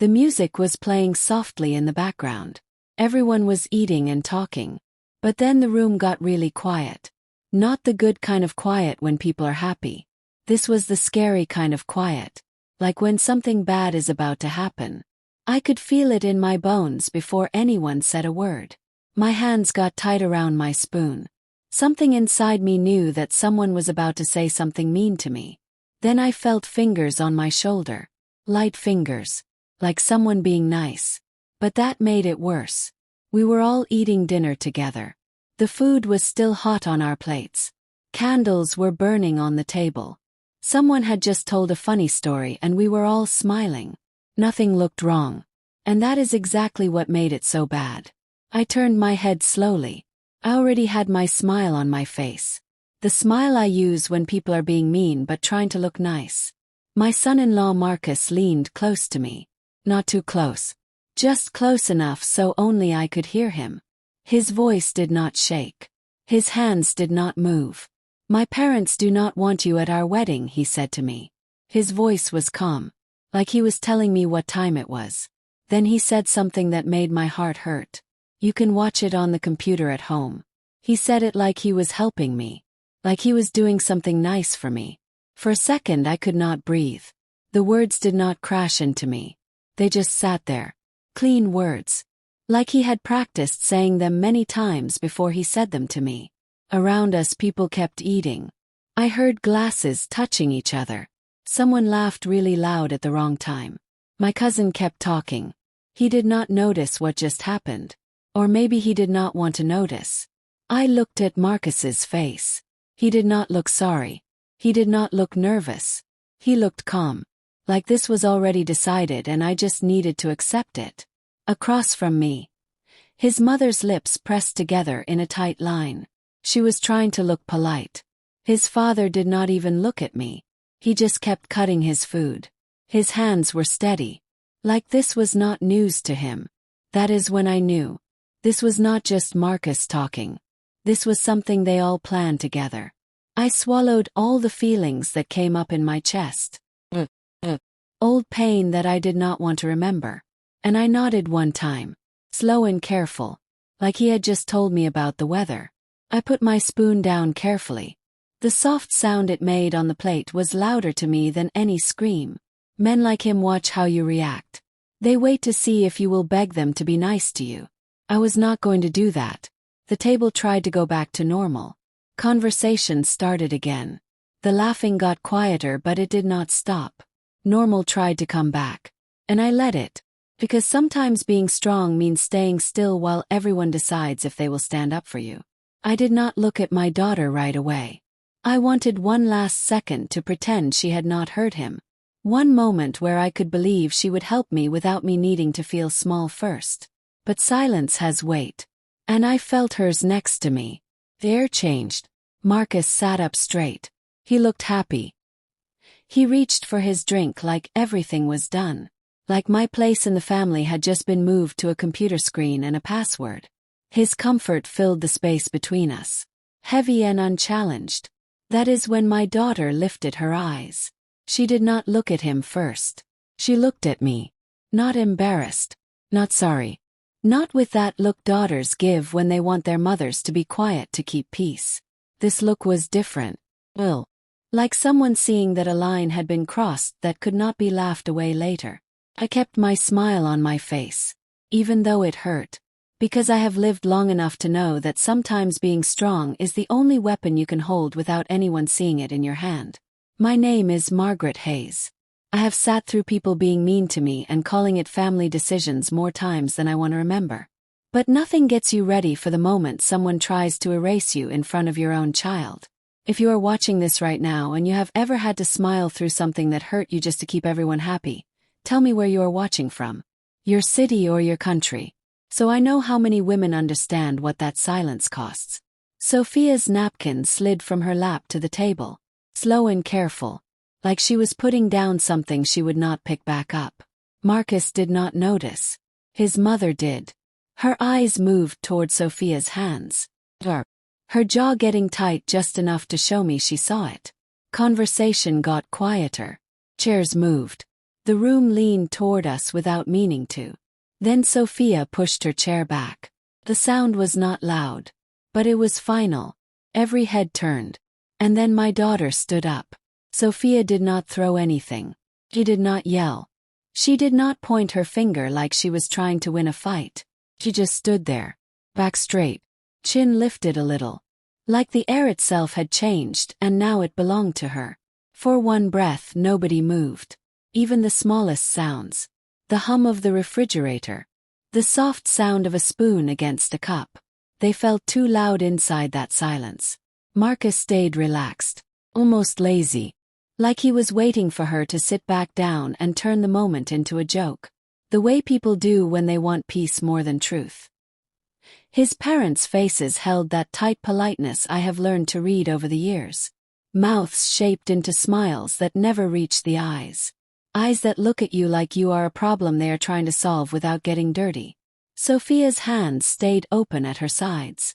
The music was playing softly in the background. Everyone was eating and talking. But then the room got really quiet. Not the good kind of quiet when people are happy. This was the scary kind of quiet. Like when something bad is about to happen. I could feel it in my bones before anyone said a word. My hands got tight around my spoon. Something inside me knew that someone was about to say something mean to me. Then I felt fingers on my shoulder. Light fingers. Like someone being nice. But that made it worse. We were all eating dinner together. The food was still hot on our plates. Candles were burning on the table. Someone had just told a funny story and we were all smiling. Nothing looked wrong. And that is exactly what made it so bad. I turned my head slowly. I already had my smile on my face. The smile I use when people are being mean but trying to look nice. My son-in-law Marcus leaned close to me. Not too close. Just close enough so only I could hear him. His voice did not shake. His hands did not move. "My parents do not want you at our wedding," he said to me. His voice was calm. Like he was telling me what time it was. Then he said something that made my heart hurt. "You can watch it on the computer at home." He said it like he was helping me. Like he was doing something nice for me. For a second I could not breathe. The words did not crash into me. They just sat there. Clean words. Like he had practiced saying them many times before he said them to me. Around us people kept eating. I heard glasses touching each other. Someone laughed really loud at the wrong time. My cousin kept talking. He did not notice what just happened. Or maybe he did not want to notice. I looked at Marcus's face. He did not look sorry. He did not look nervous. He looked calm. Like this was already decided and I just needed to accept it. Across from me. His mother's lips pressed together in a tight line. She was trying to look polite. His father did not even look at me. He just kept cutting his food. His hands were steady. Like this was not news to him. That is when I knew. This was not just Marcus talking. This was something they all planned together. I swallowed all the feelings that came up in my chest. Old pain that I did not want to remember. And I nodded one time. Slow and careful. Like he had just told me about the weather. I put my spoon down carefully. The soft sound it made on the plate was louder to me than any scream. Men like him watch how you react. They wait to see if you will beg them to be nice to you. I was not going to do that. The table tried to go back to normal. Conversation started again. The laughing got quieter but it did not stop. Normal tried to come back. And I let it. Because sometimes being strong means staying still while everyone decides if they will stand up for you. I did not look at my daughter right away. I wanted one last second to pretend she had not heard him. One moment where I could believe she would help me without me needing to feel small first. But silence has weight. And I felt hers next to me. The air changed. Marcus sat up straight. He looked happy. He reached for his drink like everything was done. Like my place in the family had just been moved to a computer screen and a password. His comfort filled the space between us. Heavy and unchallenged. That is when my daughter lifted her eyes. She did not look at him first. She looked at me. Not embarrassed. Not sorry. Not with that look daughters give when they want their mothers to be quiet to keep peace. This look was different. Like someone seeing that a line had been crossed that could not be laughed away later. I kept my smile on my face. Even though it hurt. Because I have lived long enough to know that sometimes being strong is the only weapon you can hold without anyone seeing it in your hand. My name is Margaret Hayes. I have sat through people being mean to me and calling it family decisions more times than I want to remember. But nothing gets you ready for the moment someone tries to erase you in front of your own child. If you are watching this right now and you have ever had to smile through something that hurt you just to keep everyone happy, tell me where you are watching from. Your city or your country. So I know how many women understand what that silence costs. Sophia's napkin slid from her lap to the table. Slow and careful. Like she was putting down something she would not pick back up. Marcus did not notice. His mother did. Her eyes moved toward Sophia's hands. Her jaw getting tight just enough to show me she saw it. Conversation got quieter. Chairs moved. The room leaned toward us without meaning to. Then Sophia pushed her chair back. The sound was not loud, but it was final. Every head turned. And then my daughter stood up. Sophia did not throw anything. She did not yell. She did not point her finger like she was trying to win a fight. She just stood there, back straight, chin lifted a little. Like the air itself had changed and now it belonged to her. For one breath nobody moved. Even the smallest sounds. The hum of the refrigerator. The soft sound of a spoon against a cup. They felt too loud inside that silence. Marcus stayed relaxed, almost lazy. Like he was waiting for her to sit back down and turn the moment into a joke. The way people do when they want peace more than truth. His parents' faces held that tight politeness I have learned to read over the years. Mouths shaped into smiles that never reach the eyes. Eyes that look at you like you are a problem they are trying to solve without getting dirty. Sophia's hands stayed open at her sides.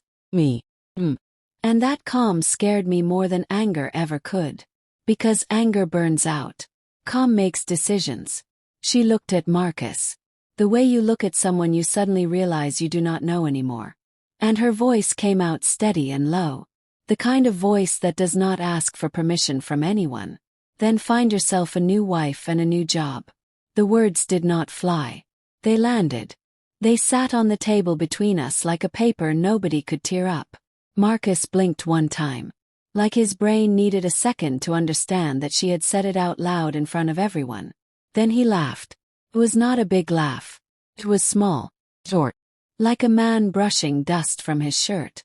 And that calm scared me more than anger ever could. Because anger burns out. Calm makes decisions. She looked at Marcus. The way you look at someone you suddenly realize you do not know anymore. And her voice came out steady and low. The kind of voice that does not ask for permission from anyone. Then find yourself a new wife and a new job. The words did not fly. They landed. They sat on the table between us like a paper nobody could tear up. Marcus blinked one time. Like his brain needed a second to understand that she had said it out loud in front of everyone. Then he laughed. It was not a big laugh. It was small, short. Like a man brushing dust from his shirt.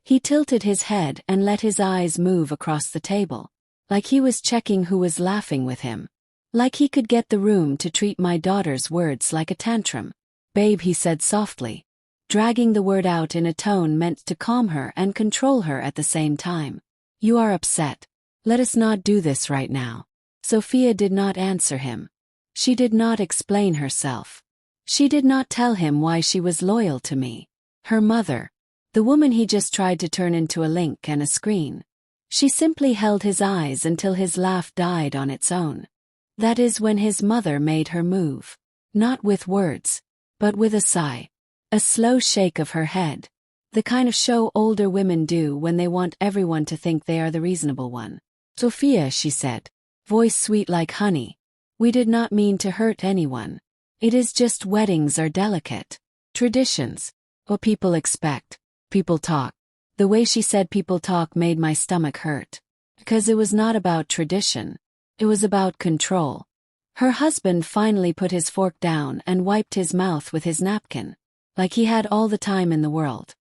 He tilted his head and let his eyes move across the table. Like he was checking who was laughing with him. Like he could get the room to treat my daughter's words like a tantrum. Babe, he said softly. Dragging the word out in a tone meant to calm her and control her at the same time. You are upset. Let us not do this right now. Sophia did not answer him. She did not explain herself. She did not tell him why she was loyal to me. Her mother. The woman he just tried to turn into a link and a screen. She simply held his eyes until his laugh died on its own. That is when his mother made her move. Not with words, but with a sigh. A slow shake of her head. The kind of show older women do when they want everyone to think they are the reasonable one. Sophia, she said, voice sweet like honey. We did not mean to hurt anyone. It is just weddings are delicate. Traditions. What people expect. People talk. The way she said people talk made my stomach hurt. Because it was not about tradition. It was about control. Her husband finally put his fork down and wiped his mouth with his napkin. Like he had all the time in the world.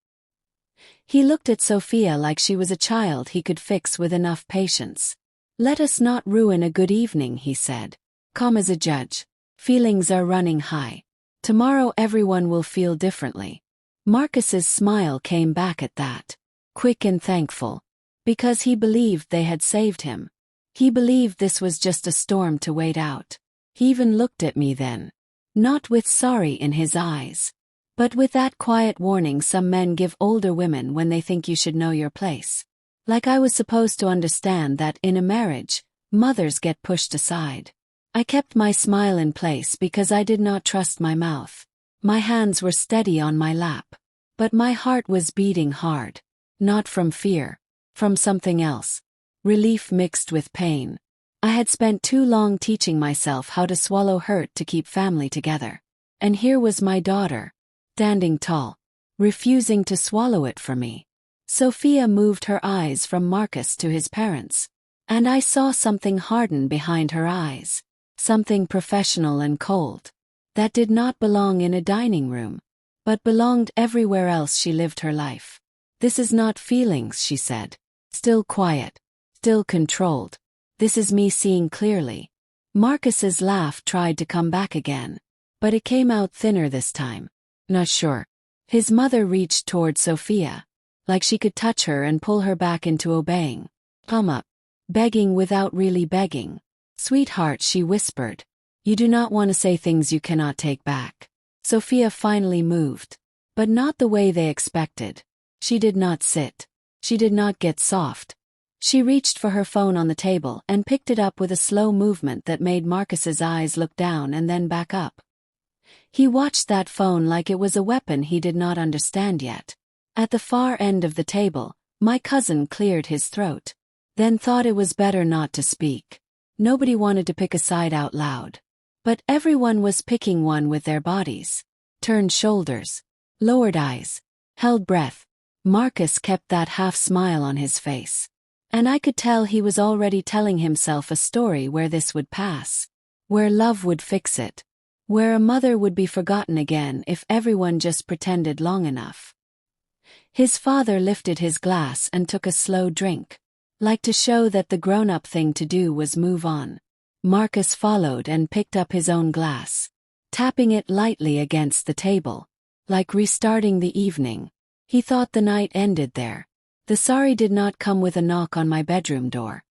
He looked at Sophia like she was a child he could fix with enough patience. Let us not ruin a good evening, he said. Calm as a judge. Feelings are running high. Tomorrow everyone will feel differently. Marcus's smile came back at that. Quick and thankful. Because he believed they had saved him. He believed this was just a storm to wait out. He even looked at me then. Not with sorry in his eyes. But with that quiet warning some men give older women when they think you should know your place. Like I was supposed to understand that in a marriage, mothers get pushed aside. I kept my smile in place because I did not trust my mouth. My hands were steady on my lap. But my heart was beating hard. Not from fear. From something else. Relief mixed with pain. I had spent too long teaching myself how to swallow hurt to keep family together. And here was my daughter. Standing tall, refusing to swallow it for me. Sophia moved her eyes from Marcus to his parents. And I saw something harden behind her eyes. Something professional and cold. That did not belong in a dining room. But belonged everywhere else she lived her life. This is not feelings, she said. Still quiet. Still controlled. This is me seeing clearly. Marcus's laugh tried to come back again. But it came out thinner this time. Not sure. His mother reached toward Sophia. Like she could touch her and pull her back into obeying. Come up. Begging without really begging. Sweetheart, she whispered. You do not want to say things you cannot take back. Sophia finally moved. But not the way they expected. She did not sit. She did not get soft. She reached for her phone on the table and picked it up with a slow movement that made Marcus's eyes look down and then back up. He watched that phone like it was a weapon he did not understand yet. At the far end of the table, my cousin cleared his throat, then thought it was better not to speak. Nobody wanted to pick a side out loud. But everyone was picking one with their bodies. Turned shoulders, lowered eyes, held breath. Marcus kept that half smile on his face. And I could tell he was already telling himself a story where this would pass. Where love would fix it. Where a mother would be forgotten again if everyone just pretended long enough. His father lifted his glass and took a slow drink. Like to show that the grown-up thing to do was move on. Marcus followed and picked up his own glass, tapping it lightly against the table. Like restarting the evening. He thought the night ended there. The sorry did not come with a knock on my bedroom door.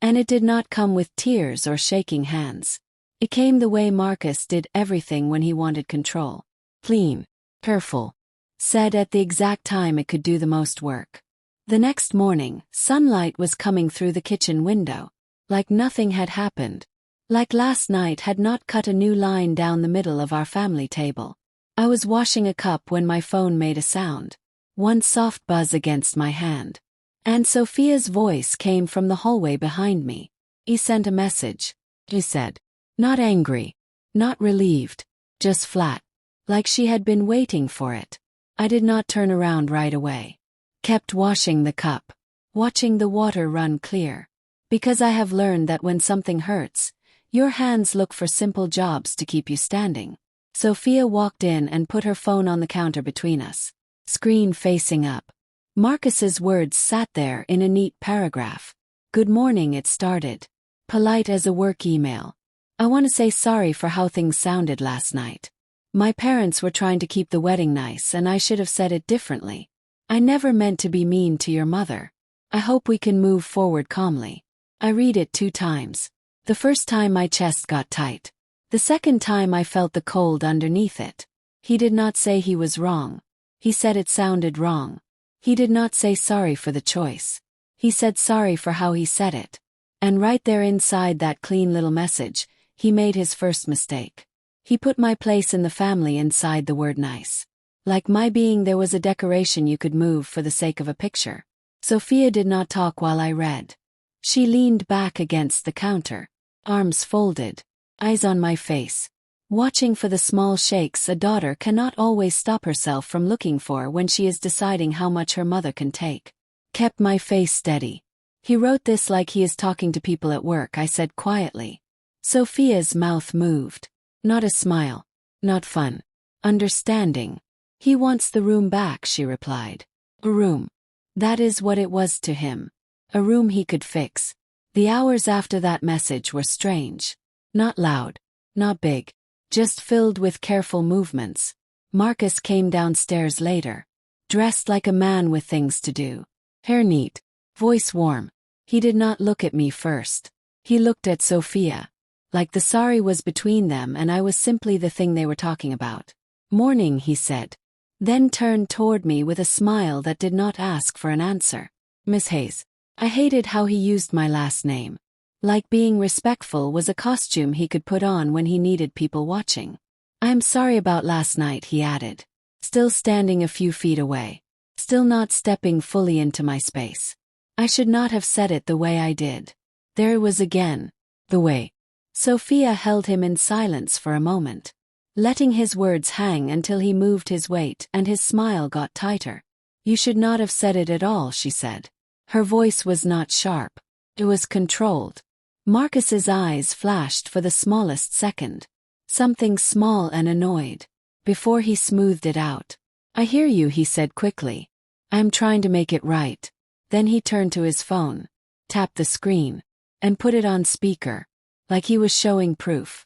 And it did not come with tears or shaking hands. It came the way Marcus did everything when he wanted control. Clean, careful. Said at the exact time it could do the most work. The next morning, sunlight was coming through the kitchen window. Like nothing had happened. Like last night had not cut a new line down the middle of our family table. I was washing a cup when my phone made a sound. One soft buzz against my hand. And Sophia's voice came from the hallway behind me. He sent a message. He said. Not angry. Not relieved. Just flat. Like she had been waiting for it. I did not turn around right away. Kept washing the cup. Watching the water run clear. Because I have learned that when something hurts, your hands look for simple jobs to keep you standing. Sophia walked in and put her phone on the counter between us. Screen facing up. Marcus's words sat there in a neat paragraph. Good morning, it started. Polite as a work email. I want to say sorry for how things sounded last night. My parents were trying to keep the wedding nice and I should have said it differently. I never meant to be mean to your mother. I hope we can move forward calmly. I read it 2 times. The first time my chest got tight. The second time I felt the cold underneath it. He did not say he was wrong. He said it sounded wrong. He did not say sorry for the choice. He said sorry for how he said it. And right there inside that clean little message, he made his first mistake. He put my place in the family inside the word nice. Like my being there was a decoration you could move for the sake of a picture. Sophia did not talk while I read. She leaned back against the counter, arms folded, eyes on my face. Watching for the small shakes a daughter cannot always stop herself from looking for when she is deciding how much her mother can take. Kept my face steady. He wrote this like he is talking to people at work, I said quietly. Sophia's mouth moved. Not a smile. Not fun. Understanding. He wants the room back, she replied. A room. That is what it was to him. A room he could fix. The hours after that message were strange. Not loud. Not big. Just filled with careful movements. Marcus came downstairs later. Dressed like a man with things to do. Hair neat. Voice warm. He did not look at me first. He looked at Sophia. Like the sorry was between them and I was simply the thing they were talking about. Morning, he said. Then turned toward me with a smile that did not ask for an answer. Miss Hayes. I hated how he used my last name. Like being respectful was a costume he could put on when he needed people watching. I am sorry about last night, he added. Still standing a few feet away. Still not stepping fully into my space. I should not have said it the way I did. There it was again. The way. Sophia held him in silence for a moment, letting his words hang until he moved his weight and his smile got tighter. You should not have said it at all, she said. Her voice was not sharp. It was controlled. Marcus's eyes flashed for the smallest second. Something small and annoyed. Before he smoothed it out. I hear you, he said quickly. I am trying to make it right. Then he turned to his phone, tapped the screen, and put it on speaker. Like he was showing proof.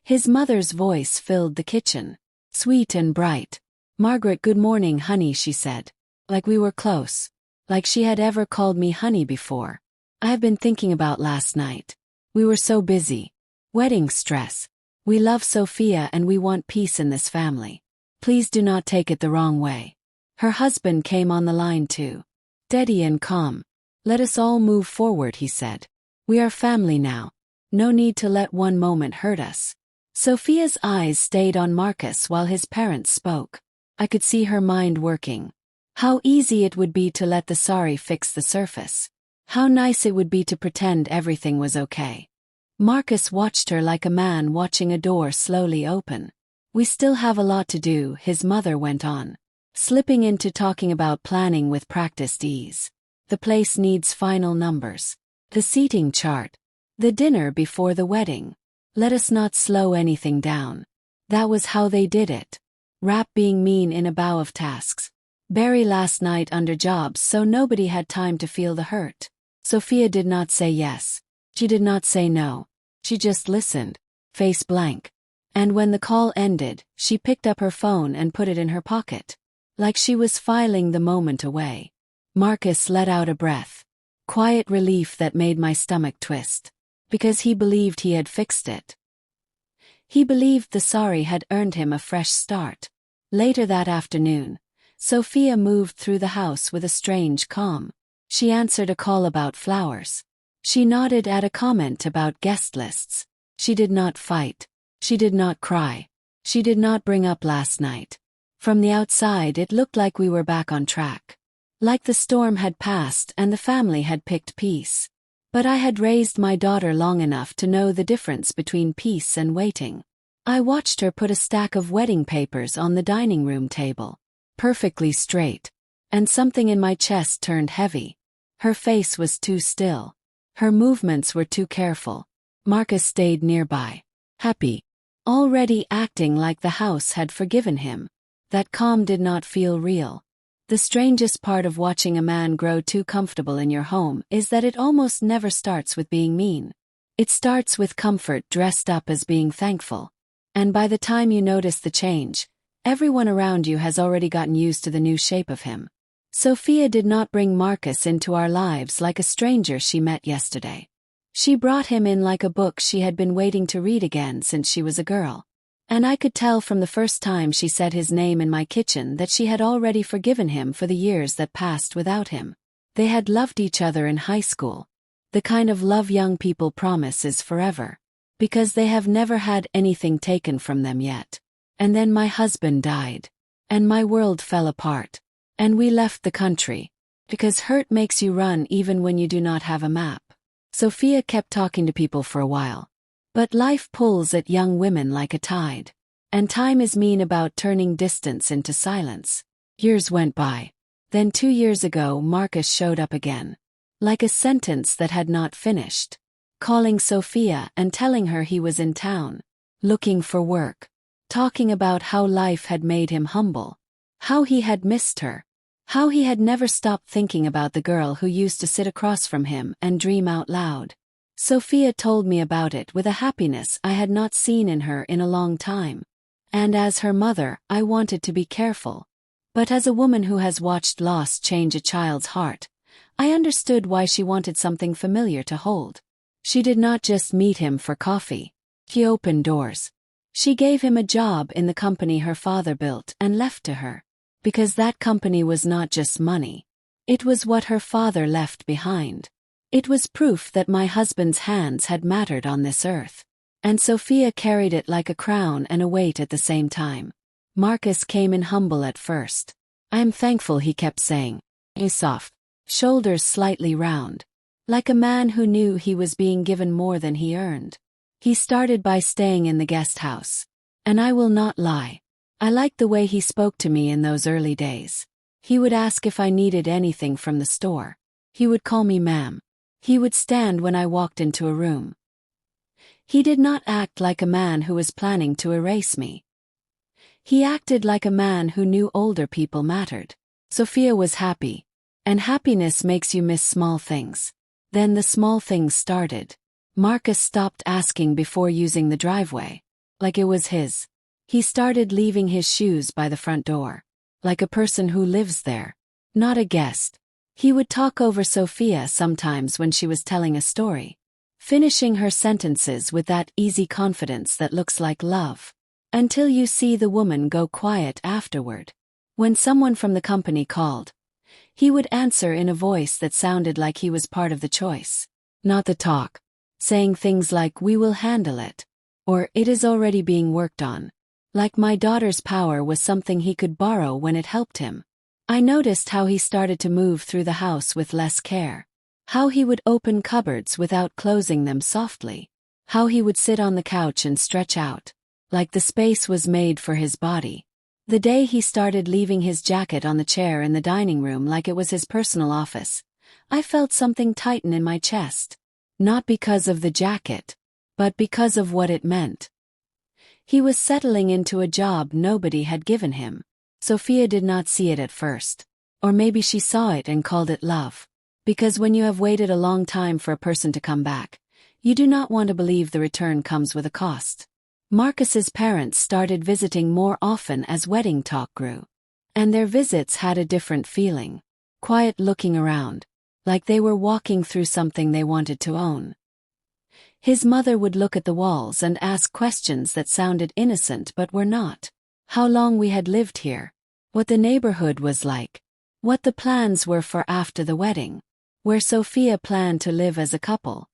His mother's voice filled the kitchen. Sweet and bright. Margaret, good morning, honey, she said. Like we were close. Like she had ever called me honey before. I have been thinking about last night. We were so busy. Wedding stress. We love Sophia and we want peace in this family. Please do not take it the wrong way. Her husband came on the line too. Steady and calm. Let us all move forward, he said. We are family now. No need to let one moment hurt us. Sophia's eyes stayed on Marcus while his parents spoke. I could see her mind working. How easy it would be to let the sorry fix the surface. How nice it would be to pretend everything was okay. Marcus watched her like a man watching a door slowly open. We still have a lot to do, his mother went on, slipping into talking about planning with practiced ease. The place needs final numbers. The seating chart. The dinner before the wedding. Let us not slow anything down. That was how they did it. Rap being mean in a bow of tasks. Bury last night under jobs so nobody had time to feel the hurt. Sophia did not say yes. She did not say no. She just listened, face blank. And when the call ended, she picked up her phone and put it in her pocket. Like she was filing the moment away. Marcus let out a breath. Quiet relief that made my stomach twist. Because he believed he had fixed it. He believed the sorry had earned him a fresh start. Later that afternoon, Sophia moved through the house with a strange calm. She answered a call about flowers. She nodded at a comment about guest lists. She did not fight. She did not cry. She did not bring up last night. From the outside it looked like we were back on track. Like the storm had passed and the family had picked peace. But I had raised my daughter long enough to know the difference between peace and waiting. I watched her put a stack of wedding papers on the dining room table. Perfectly straight. And something in my chest turned heavy. Her face was too still. Her movements were too careful. Marcus stayed nearby. Happy. Already acting like the house had forgiven him. That calm did not feel real. The strangest part of watching a man grow too comfortable in your home is that it almost never starts with being mean. It starts with comfort dressed up as being thankful. And by the time you notice the change, everyone around you has already gotten used to the new shape of him. Sophia did not bring Marcus into our lives like a stranger she met yesterday. She brought him in like a book she had been waiting to read again since she was a girl. And I could tell from the first time she said his name in my kitchen that she had already forgiven him for the years that passed without him. They had loved each other in high school. The kind of love young people promise is forever. Because they have never had anything taken from them yet. And then my husband died. And my world fell apart. And we left the country. Because hurt makes you run even when you do not have a map. Sophia kept talking to people for a while. But life pulls at young women like a tide. And time is mean about turning distance into silence. Years went by. Then 2 years ago Marcus showed up again. Like a sentence that had not finished. Calling Sophia and telling her he was in town. Looking for work. Talking about how life had made him humble. How he had missed her. How he had never stopped thinking about the girl who used to sit across from him and dream out loud. Sophia told me about it with a happiness I had not seen in her in a long time. And as her mother, I wanted to be careful. But as a woman who has watched loss change a child's heart, I understood why she wanted something familiar to hold. She did not just meet him for coffee. She opened doors. She gave him a job in the company her father built and left to her. Because that company was not just money. It was what her father left behind. It was proof that my husband's hands had mattered on this earth. And Sophia carried it like a crown and a weight at the same time. Marcus came in humble at first. I am thankful, he kept saying. His soft, shoulders slightly round. Like a man who knew he was being given more than he earned. He started by staying in the guest house. And I will not lie. I liked the way he spoke to me in those early days. He would ask if I needed anything from the store. He would call me ma'am. He would stand when I walked into a room. He did not act like a man who was planning to erase me. He acted like a man who knew older people mattered. Sophia was happy. And happiness makes you miss small things. Then the small things started. Marcus stopped asking before using the driveway. Like it was his. He started leaving his shoes by the front door. Like a person who lives there. Not a guest. He would talk over Sophia sometimes when she was telling a story. Finishing her sentences with that easy confidence that looks like love. Until you see the woman go quiet afterward. When someone from the company called, He would answer in a voice that sounded like he was part of the choice, not the talk, saying things like, "We will handle it," or "It is already being worked on." Like my daughter's power was something he could borrow when it helped him. I noticed how he started to move through the house with less care. How he would open cupboards without closing them softly. How he would sit on the couch and stretch out, like the space was made for his body. The day he started leaving his jacket on the chair in the dining room like it was his personal office, I felt something tighten in my chest. Not because of the jacket, but because of what it meant. He was settling into a job nobody had given him. Sophia did not see it at first. Or maybe she saw it and called it love. Because when you have waited a long time for a person to come back, you do not want to believe the return comes with a cost. Marcus's parents started visiting more often as wedding talk grew. And their visits had a different feeling. Quiet, looking around, like they were walking through something they wanted to own. His mother would look at the walls and ask questions that sounded innocent but were not. How long we had lived here. What the neighborhood was like. What the plans were for after the wedding. Where Sophia planned to live as a couple.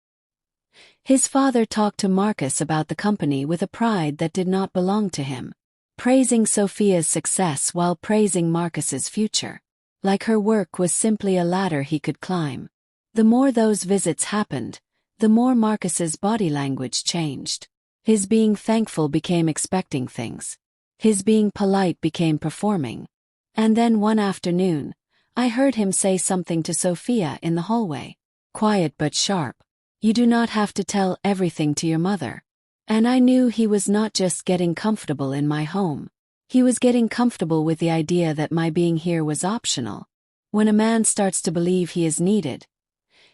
His father talked to Marcus about the company with a pride that did not belong to him. Praising Sophia's success while praising Marcus's future. Like her work was simply a ladder he could climb. The more those visits happened, the more Marcus's body language changed. His being thankful became expecting things. His being polite became performing. And then one afternoon, I heard him say something to Sophia in the hallway. Quiet but sharp. "You do not have to tell everything to your mother." And I knew he was not just getting comfortable in my home. He was getting comfortable with the idea that my being here was optional. When a man starts to believe he is needed,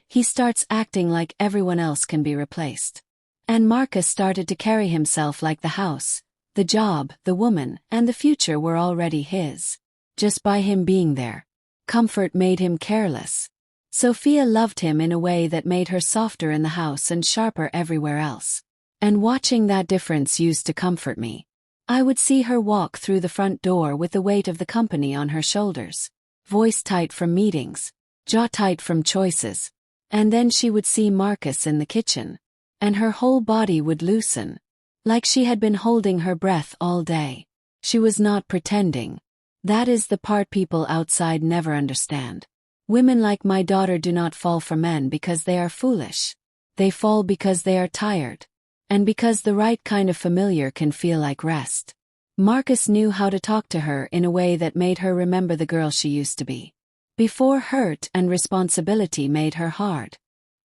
he starts acting like everyone else can be replaced. And Marcus started to carry himself like the house, the job, the woman, and the future were already his. Just by him being there. Comfort made him careless. Sophia loved him in a way that made her softer in the house and sharper everywhere else. And watching that difference used to comfort me. I would see her walk through the front door with the weight of the company on her shoulders. Voice tight from meetings. Jaw tight from choices. And then she would see Marcus in the kitchen. And her whole body would loosen. Like she had been holding her breath all day. She was not pretending. That is the part people outside never understand. Women like my daughter do not fall for men because they are foolish. They fall because they are tired. And because the right kind of familiar can feel like rest. Marcus knew how to talk to her in a way that made her remember the girl she used to be. Before hurt and responsibility made her hard.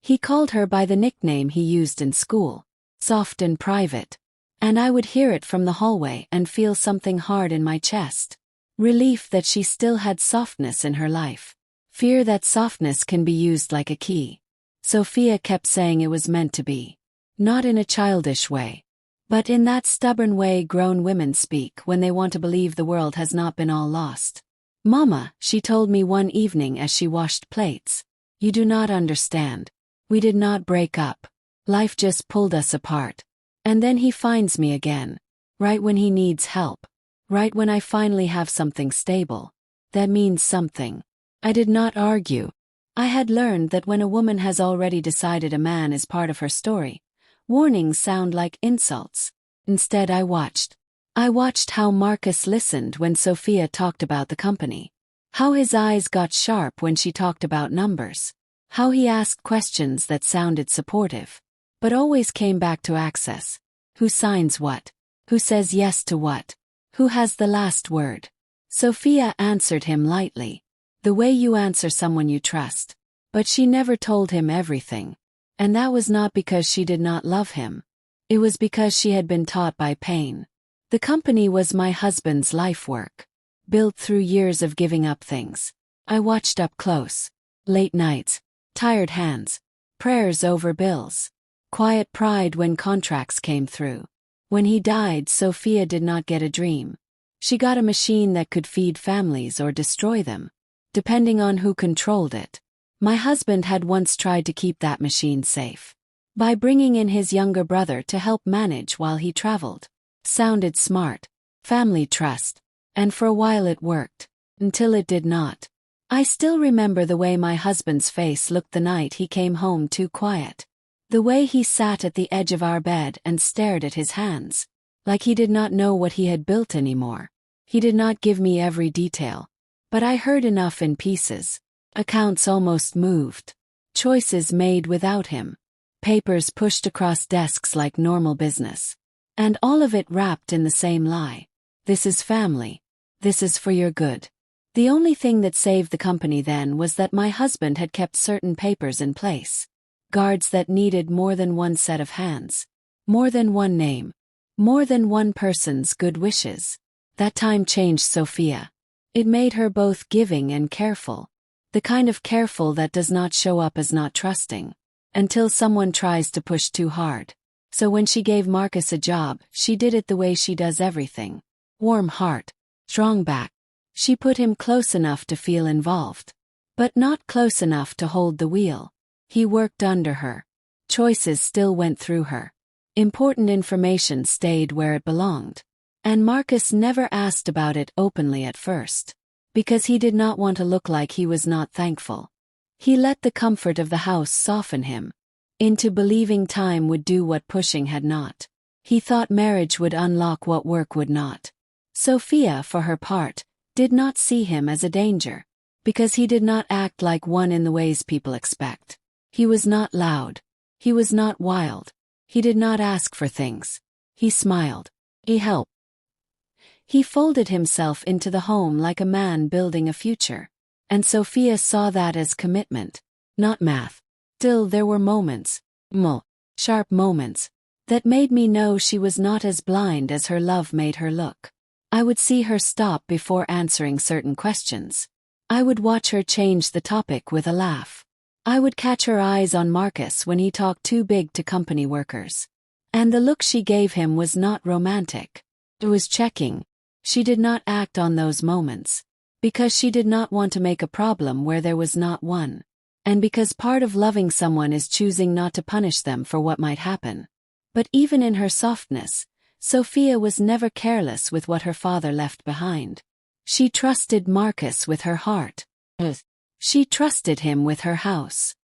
He called her by the nickname he used in school. Soft and private. And I would hear it from the hallway and feel something hard in my chest. Relief that she still had softness in her life. Fear that softness can be used like a key. Sophia kept saying it was meant to be. Not in a childish way. But in that stubborn way grown women speak when they want to believe the world has not been all lost. "Mama," she told me one evening as she washed plates. "You do not understand. We did not break up. Life just pulled us apart. And then he finds me again. Right when he needs help. Right when I finally have something stable. That means something." I did not argue. I had learned that when a woman has already decided a man is part of her story, warnings sound like insults. Instead I watched. I watched how Marcus listened when Sophia talked about the company. How his eyes got sharp when she talked about numbers. How he asked questions that sounded supportive. But always came back to access. Who signs what? Who says yes to what? Who has the last word? Sophia answered him lightly. The way you answer someone you trust. But she never told him everything. And that was not because she did not love him. It was because she had been taught by pain. The company was my husband's life work. Built through years of giving up things. I watched up close. Late nights. Tired hands. Prayers over bills. Quiet pride when contracts came through. When he died, Sophia did not get a dream. She got a machine that could feed families or destroy them. Depending on who controlled it. My husband had once tried to keep that machine safe. By bringing in his younger brother to help manage while he traveled. Sounded smart. Family trust. And for a while it worked. Until it did not. I still remember the way my husband's face looked the night he came home too quiet. The way he sat at the edge of our bed and stared at his hands, like he did not know what he had built anymore. He did not give me every detail, but I heard enough in pieces. Accounts almost moved. Choices made without him. Papers pushed across desks like normal business. And all of it wrapped in the same lie. This is family. This is for your good. The only thing that saved the company then was that my husband had kept certain papers in place. Guards that needed more than one set of hands. More than one name. More than one person's good wishes. That time changed Sophia. It made her both giving and careful. The kind of careful that does not show up as not trusting. Until someone tries to push too hard. So when she gave Marcus a job, she did it the way she does everything. Warm heart. Strong back. She put him close enough to feel involved. But not close enough to hold the wheel. He worked under her. Choices still went through her. Important information stayed where it belonged. And Marcus never asked about it openly at first. Because he did not want to look like he was not thankful. He let the comfort of the house soften him. Into believing time would do what pushing had not. He thought marriage would unlock what work would not. Sophia, for her part, did not see him as a danger. Because he did not act like one in the ways people expect. He was not loud. He was not wild. He did not ask for things. He smiled. He helped. He folded himself into the home like a man building a future. And Sophia saw that as commitment, not math. Still there were moments, sharp moments, that made me know she was not as blind as her love made her look. I would see her stop before answering certain questions. I would watch her change the topic with a laugh. I would catch her eyes on Marcus when he talked too big to company workers. And the look she gave him was not romantic. It was checking. She did not act on those moments. Because she did not want to make a problem where there was not one. And because part of loving someone is choosing not to punish them for what might happen. But even in her softness, Sophia was never careless with what her father left behind. She trusted Marcus with her heart. She trusted him with her house.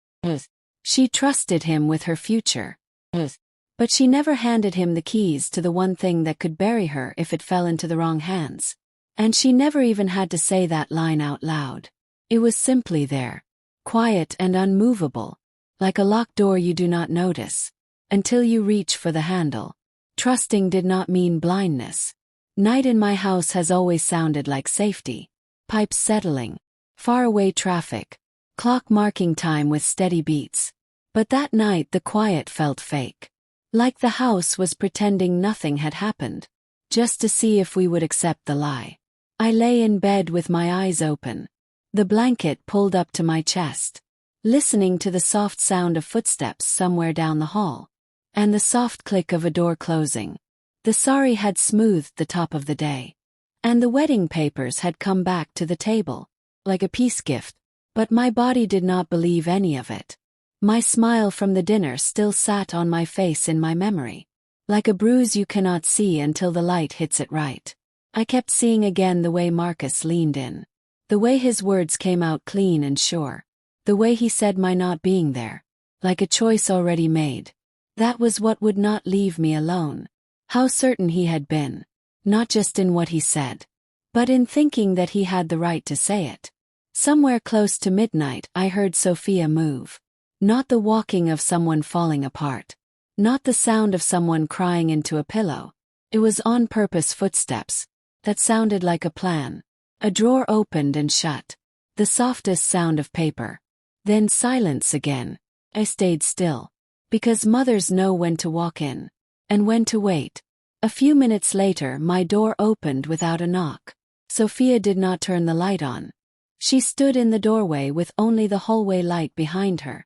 She trusted him with her future. But she never handed him the keys to the one thing that could bury her if it fell into the wrong hands. And she never even had to say that line out loud. It was simply there. Quiet and unmovable. Like a locked door you do not notice. Until you reach for the handle. Trusting did not mean blindness. Night in my house has always sounded like safety. Pipes settling. Faraway traffic. Clock marking time with steady beats. But that night the quiet felt fake. Like the house was pretending nothing had happened. Just to see if we would accept the lie. I lay in bed with my eyes open. The blanket pulled up to my chest. Listening to the soft sound of footsteps somewhere down the hall. And the soft click of a door closing. The sari had smoothed the top of the day. And the wedding papers had come back to the table. Like a peace gift. But my body did not believe any of it. My smile from the dinner still sat on my face in my memory. Like a bruise you cannot see until the light hits it right. I kept seeing again the way Marcus leaned in. The way his words came out clean and sure. The way he said my not being there. Like a choice already made. That was what would not leave me alone. How certain he had been. Not just in what he said. But in thinking that he had the right to say it. Somewhere close to midnight I heard Sophia move. Not the walking of someone falling apart. Not the sound of someone crying into a pillow. It was on-purpose footsteps. That sounded like a plan. A drawer opened and shut. The softest sound of paper. Then silence again. I stayed still. Because mothers know when to walk in. And when to wait. A few minutes later my door opened without a knock. Sophia did not turn the light on. She stood in the doorway with only the hallway light behind her.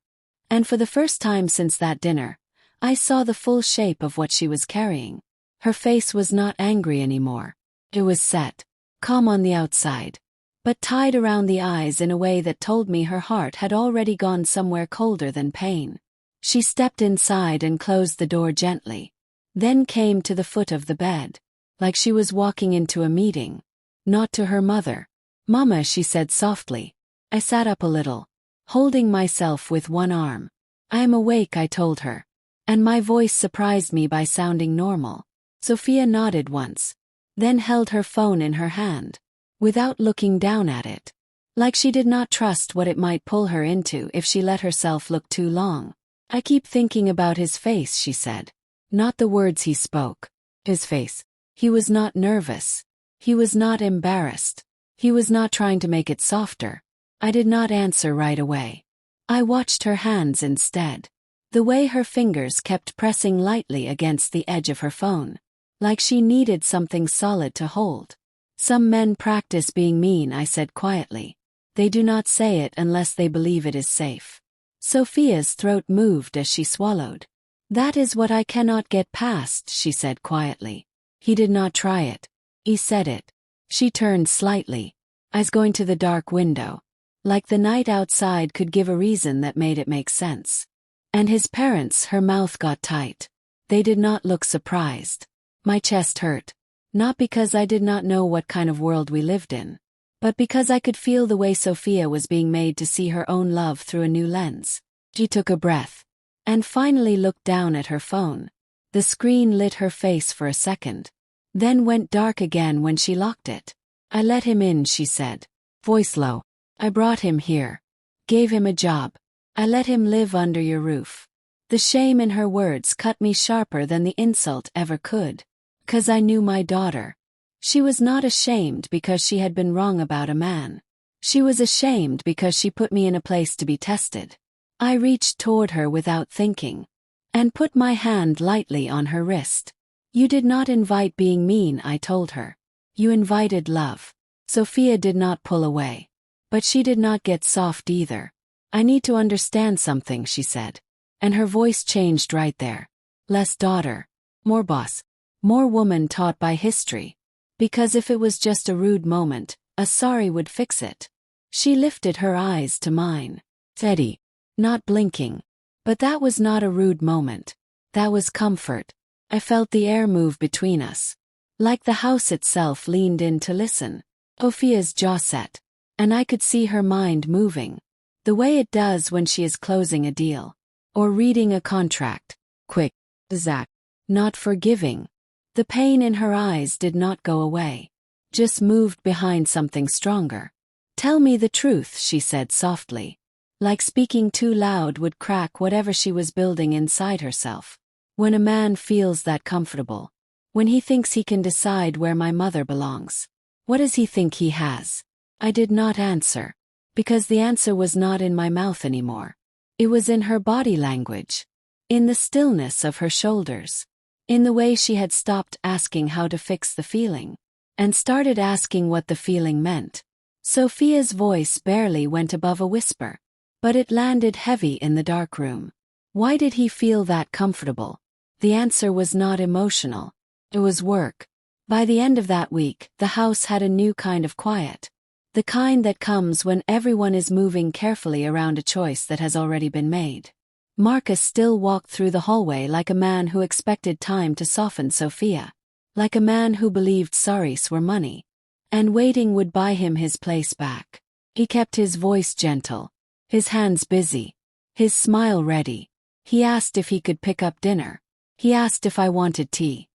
And for the first time since that dinner, I saw the full shape of what she was carrying. Her face was not angry anymore. It was set, calm on the outside, but tied around the eyes in a way that told me her heart had already gone somewhere colder than pain. She stepped inside and closed the door gently, then came to the foot of the bed, like she was walking into a meeting. Not to her mother. "Mama," she said softly. I sat up a little, holding myself with one arm. I am awake, I told her. And my voice surprised me by sounding normal. Sophia nodded once, then held her phone in her hand, without looking down at it. Like she did not trust what it might pull her into if she let herself look too long. I keep thinking about his face, she said. Not the words he spoke. His face. He was not nervous. He was not embarrassed. He was not trying to make it softer. I did not answer right away. I watched her hands instead. The way her fingers kept pressing lightly against the edge of her phone. Like she needed something solid to hold. Some men practice being mean, I said quietly. They do not say it unless they believe it is safe. Sophia's throat moved as she swallowed. That is what I cannot get past, she said quietly. He did not try it. He said it. She turned slightly, eyes going to the dark window. Like the night outside could give a reason that made it make sense. And his parents, her mouth got tight. They did not look surprised. My chest hurt. Not because I did not know what kind of world we lived in, but because I could feel the way Sophia was being made to see her own love through a new lens. She took a breath, and finally looked down at her phone. The screen lit her face for a second, then went dark again when she locked it. I let him in, she said, voice low. I brought him here. Gave him a job. I let him live under your roof. The shame in her words cut me sharper than the insult ever could. 'Cause I knew my daughter. She was not ashamed because she had been wrong about a man. She was ashamed because she put me in a place to be tested. I reached toward her without thinking, and put my hand lightly on her wrist. You did not invite being mean, I told her. You invited love. Sophia did not pull away. But she did not get soft either. I need to understand something, she said. And her voice changed right there. Less daughter. More boss. More woman taught by history. Because if it was just a rude moment, a sorry would fix it. She lifted her eyes to mine. Steady. Not blinking. But that was not a rude moment. That was comfort. I felt the air move between us. Like the house itself leaned in to listen. Sophia's jaw set. And I could see her mind moving. The way it does when she is closing a deal. Or reading a contract. Quick. Zack. Not forgiving. The pain in her eyes did not go away. Just moved behind something stronger. Tell me the truth, she said softly. Like speaking too loud would crack whatever she was building inside herself. When a man feels that comfortable. When he thinks he can decide where my mother belongs. What does he think he has? I did not answer. Because the answer was not in my mouth anymore. It was in her body language. In the stillness of her shoulders. In the way she had stopped asking how to fix the feeling, and started asking what the feeling meant. Sophia's voice barely went above a whisper, but it landed heavy in the dark room. Why did he feel that comfortable? The answer was not emotional. It was work. By the end of that week, the house had a new kind of quiet. The kind that comes when everyone is moving carefully around a choice that has already been made. Marcus still walked through the hallway like a man who expected time to soften Sophia. Like a man who believed sorries were money. And waiting would buy him his place back. He kept his voice gentle. His hands busy. His smile ready. He asked if he could pick up dinner. He asked if I wanted tea.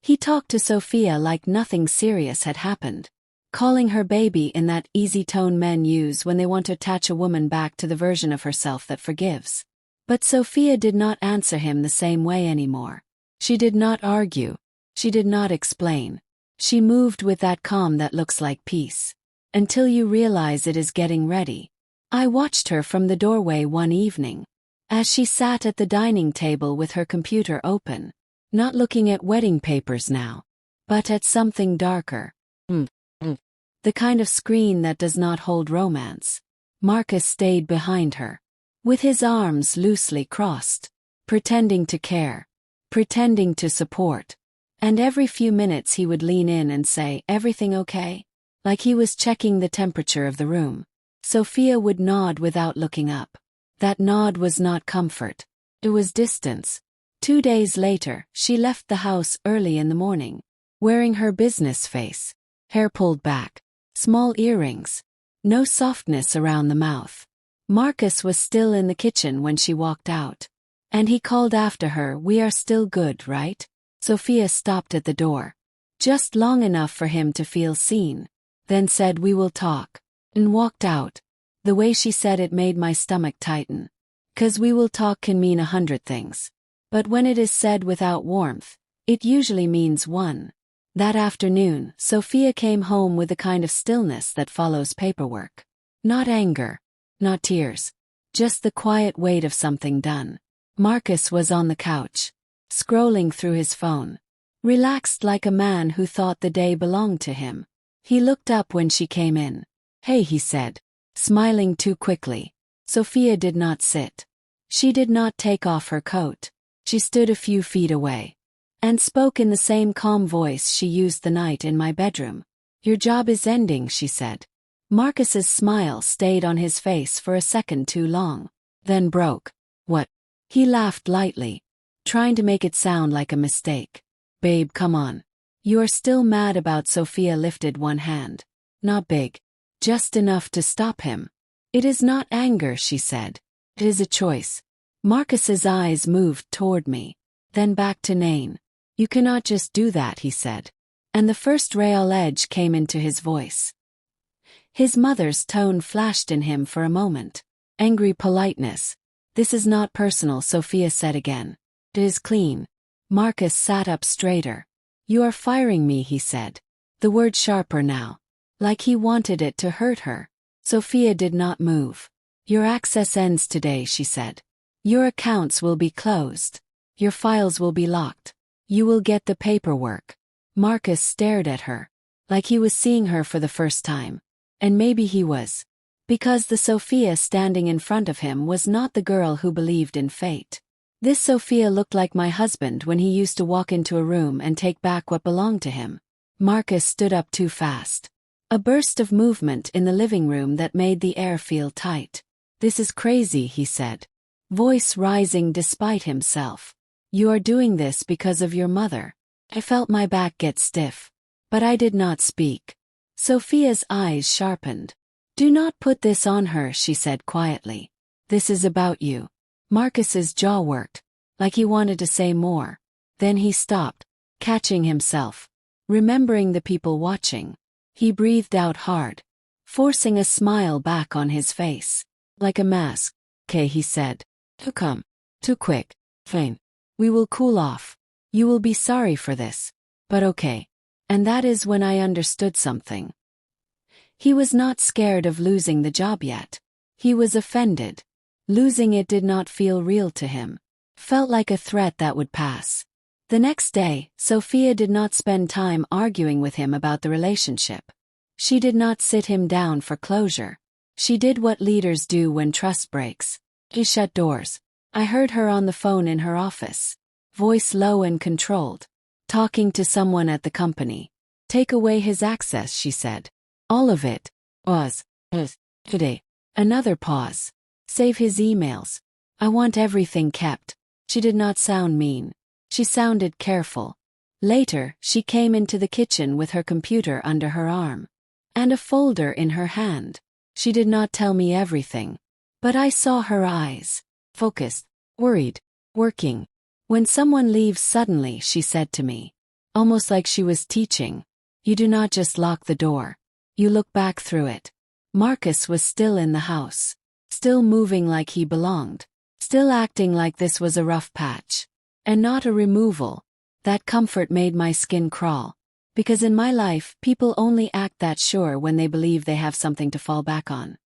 He talked to Sophia like nothing serious had happened. Calling her baby in that easy tone men use when they want to attach a woman back to the version of herself that forgives. But Sophia did not answer him the same way anymore. She did not argue. She did not explain. She moved with that calm that looks like peace. Until you realize it is getting ready. I watched her from the doorway one evening. As she sat at the dining table with her computer open. Not looking at wedding papers now. But at something darker. The kind of screen that does not hold romance. Marcus stayed behind her. With his arms loosely crossed. Pretending to care. Pretending to support. And every few minutes he would lean in and say, "Everything okay?" Like he was checking the temperature of the room. Sophia would nod without looking up. That nod was not comfort. It was distance. 2 days later, she left the house early in the morning. Wearing her business face. Hair pulled back. Small earrings. no softness around the mouth. Marcus was still in the kitchen when she walked out. And he called after her, "We are still good, right?" Sophia stopped at the door. Just long enough for him to feel seen. Then said, "We will talk." And walked out. The way she said it made my stomach tighten. 'Cause "we will talk" can mean 100 things. But when it is said without warmth, it usually means one. That afternoon, Sophia came home with the kind of stillness that follows paperwork. Not anger. Not tears. Just the quiet weight of something done. Marcus was on the couch, scrolling through his phone. Relaxed like a man who thought the day belonged to him. He looked up when she came in. "Hey," he said, smiling too quickly. Sophia did not sit. She did not take off her coat. She stood a few feet away. And spoke in the same calm voice she used the night in my bedroom. "Your job is ending," she said. Marcus's smile stayed on his face for a second too long. Then broke. "What?" He laughed lightly, trying to make it sound like a mistake. "Babe, come on. You are still mad about—" Sophia lifted one hand. "Not big. Just enough to stop him." "It is not anger," she said. "It is a choice." Marcus's eyes moved toward me. Then back to Nain. "You cannot just do that," he said. And the first real edge came into his voice. His mother's tone flashed in him for a moment. Angry politeness. "This is not personal," Sophia said again. "It is clean." Marcus sat up straighter. "You are firing me," he said. The word sharper now. Like he wanted it to hurt her. Sophia did not move. "Your access ends today," she said. "Your accounts will be closed. Your files will be locked. You will get the paperwork." Marcus stared at her. Like he was seeing her for the first time. And maybe he was. Because the Sophia standing in front of him was not the girl who believed in fate. This Sophia looked like my husband when he used to walk into a room and take back what belonged to him. Marcus stood up too fast. A burst of movement in the living room that made the air feel tight. "This is crazy," he said. Voice rising despite himself. "You are doing this because of your mother." I felt my back get stiff. But I did not speak. Sophia's eyes sharpened. "Do not put this on her," she said quietly. "This is about you." Marcus's jaw worked, like he wanted to say more. Then he stopped, catching himself. Remembering the people watching. He breathed out hard, forcing a smile back on his face. Like a mask. "Okay," he said. "Too come. Too quick. Fine. We will cool off. You will be sorry for this. But okay." And that is when I understood something. He was not scared of losing the job yet. He was offended. Losing it did not feel real to him. Felt like a threat that would pass. The next day, Sophia did not spend time arguing with him about the relationship. She did not sit him down for closure. She did what leaders do when trust breaks. She shut doors. I heard her on the phone in her office. Voice low and controlled. Talking to someone at the company. "Take away his access," she said. "All of it." Today. Another pause. "Save his emails. I want everything kept." She did not sound mean. She sounded careful. Later, she came into the kitchen with her computer under her arm. And a folder in her hand. She did not tell me everything. But I saw her eyes. Focused. Worried. Working. "When someone leaves suddenly," she said to me. Almost like she was teaching. "You do not just lock the door. You look back through it." Marcus was still in the house. Still moving like he belonged. Still acting like this was a rough patch. And not a removal. That comfort made my skin crawl. Because in my life, people only act that sure when they believe they have something to fall back on.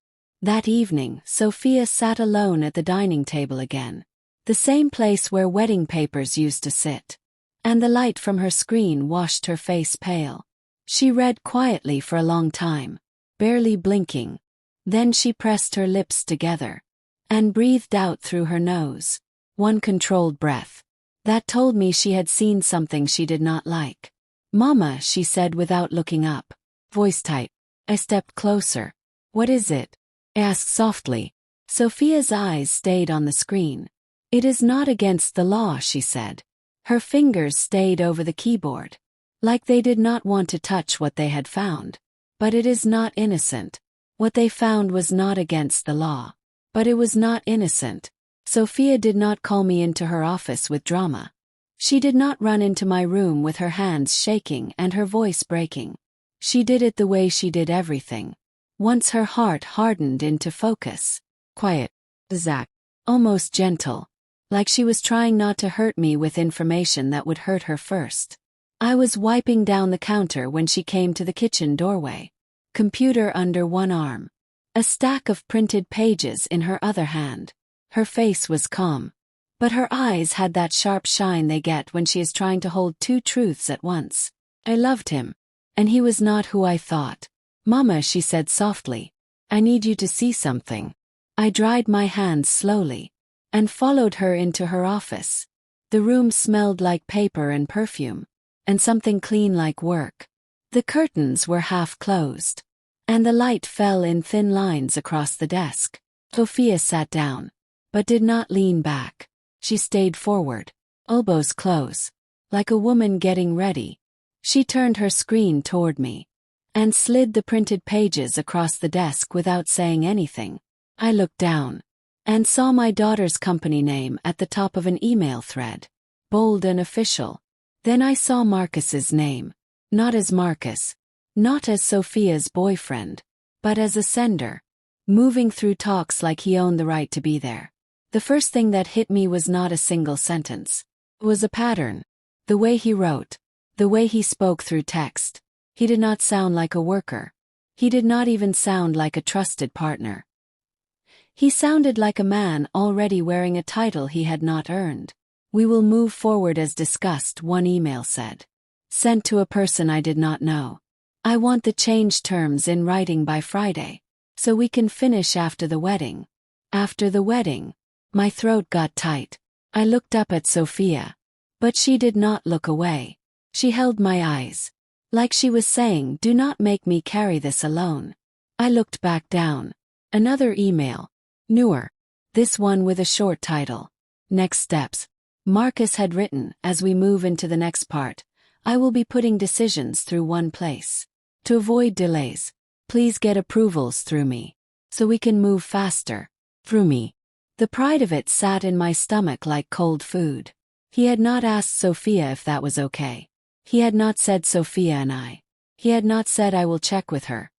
That evening, Sophia sat alone at the dining table again. The same place where wedding papers used to sit. And the light from her screen washed her face pale. She read quietly for a long time, barely blinking. Then she pressed her lips together. And breathed out through her nose. One controlled breath. That told me she had seen something she did not like. "Mama," she said without looking up. Voice tight. I stepped closer. "What is it?" I asked softly. Sophia's eyes stayed on the screen. "It is not against the law," she said. Her fingers stayed over the keyboard. Like they did not want to touch what they had found. "But it is not innocent." What they found was not against the law. But it was not innocent. Sophia did not call me into her office with drama. She did not run into my room with her hands shaking and her voice breaking. She did it the way she did everything. Once her heart hardened into focus. Quiet. Zach. Almost gentle. Like she was trying not to hurt me with information that would hurt her first. I was wiping down the counter when she came to the kitchen doorway. Computer under one arm. A stack of printed pages in her other hand. Her face was calm. But her eyes had that sharp shine they get when she is trying to hold two truths at once. I loved him. And he was not who I thought. Mama, she said softly. I need you to see something. I dried my hands slowly. And followed her into her office. The room smelled like paper and perfume. And something clean like work. The curtains were half closed. And the light fell in thin lines across the desk. Sophia sat down. But did not lean back. She stayed forward. Elbows close. Like a woman getting ready. She turned her screen toward me. And slid the printed pages across the desk without saying anything. I looked down. And saw my daughter's company name at the top of an email thread. Bold and official. Then I saw Marcus's name. Not as Marcus. Not as Sophia's boyfriend. But as a sender. Moving through talks like he owned the right to be there. The first thing that hit me was not a single sentence. It was a pattern. The way he wrote. The way he spoke through text. He did not sound like a worker. He did not even sound like a trusted partner. He sounded like a man already wearing a title he had not earned. We will move forward as discussed, one email said. Sent to a person I did not know. I want the change terms in writing by Friday. So we can finish after the wedding. After the wedding. My throat got tight. I looked up at Sophia. But she did not look away. She held my eyes. Like she was saying, do not make me carry this alone. I looked back down. Another email. Newer. This one with a short title. Next steps. Marcus had written, as we move into the next part, I will be putting decisions through one place. To avoid delays, please get approvals through me. So we can move faster. Through me. The pride of it sat in my stomach like cold food. He had not asked Sophia if that was okay. He had not said Sophia and I. He had not said I will check with her.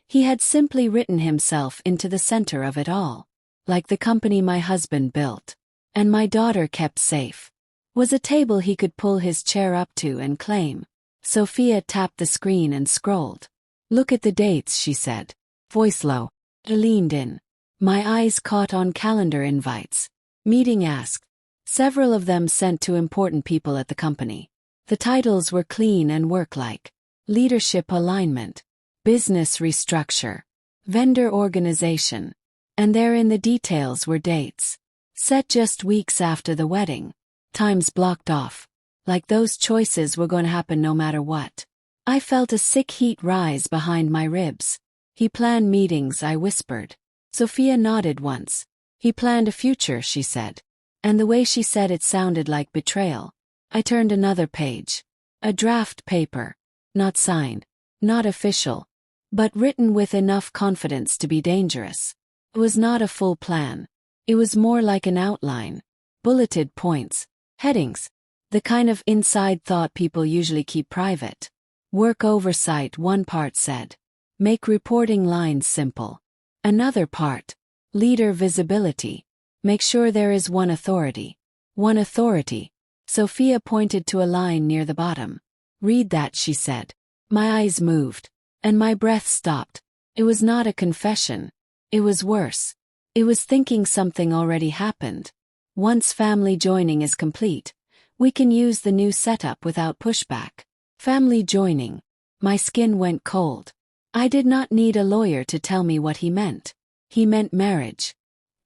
He had simply written himself into the center of it all. Like the company my husband built. And my daughter kept safe. Was a table he could pull his chair up to and claim. Sophia tapped the screen and scrolled. Look at the dates, she said. Voice low. I leaned in. My eyes caught on calendar invites. Meeting asked. Several of them sent to important people at the company. The titles were clean and work-like. Leadership alignment. Business restructure. Vendor organization. And there in the details were dates. Set just weeks after the wedding. Times blocked off. Like those choices were going to happen no matter what. I felt a sick heat rise behind my ribs. He planned meetings, I whispered. Sophia nodded once. He planned a future, she said. And the way she said it sounded like betrayal. I turned another page. A draft paper. Not signed. Not official. But written with enough confidence to be dangerous. It was not a full plan. It was more like an outline. Bulleted points. Headings. The kind of inside thought people usually keep private. Work oversight, one part said. Make reporting lines simple. Another part. Leader visibility. Make sure there is one authority. One authority. Sophia pointed to a line near the bottom. Read that, she said. My eyes moved. And my breath stopped. It was not a confession. It was worse. It was thinking something already happened. Once family joining is complete, we can use the new setup without pushback. Family joining. My skin went cold. I did not need a lawyer to tell me what he meant. He meant marriage.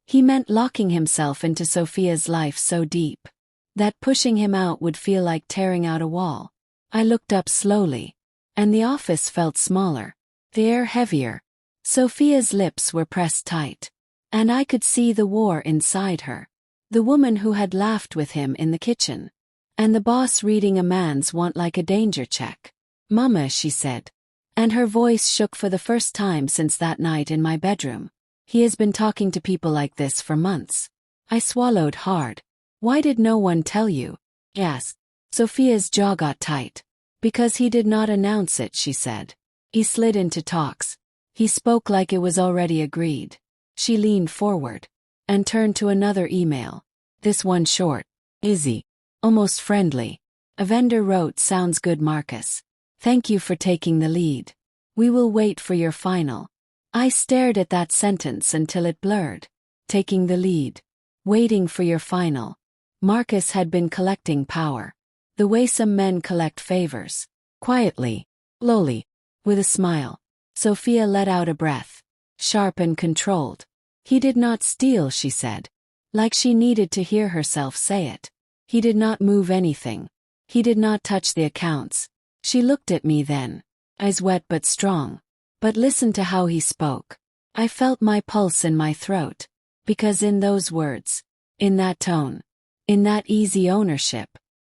He meant locking himself into Sophia's life so deep that pushing him out would feel like tearing out a wall. I looked up slowly. And the office felt smaller. The air heavier. Sophia's lips were pressed tight. And I could see the war inside her. The woman who had laughed with him in the kitchen. And the boss reading a man's want like a danger check. Mama, she said. And her voice shook for the first time since that night in my bedroom. He has been talking to people like this for months. I swallowed hard. Why did no one tell you? Yes. Sophia's jaw got tight. Because he did not announce it, she said. He slid into talks. He spoke like it was already agreed. She leaned forward and turned to another email. This one short, easy, almost friendly. A vendor wrote, "Sounds good, Marcus. Thank you for taking the lead. We will wait for your final." I stared at that sentence until it blurred. Taking the lead. Waiting for your final. Marcus had been collecting power. The way some men collect favors. Quietly, lowly, with a smile. Sophia let out a breath. Sharp and controlled. He did not steal, she said. Like she needed to hear herself say it. He did not move anything. He did not touch the accounts. She looked at me then. Eyes wet but strong. But listen to how he spoke. I felt my pulse in my throat. Because in those words, in that tone, in that easy ownership,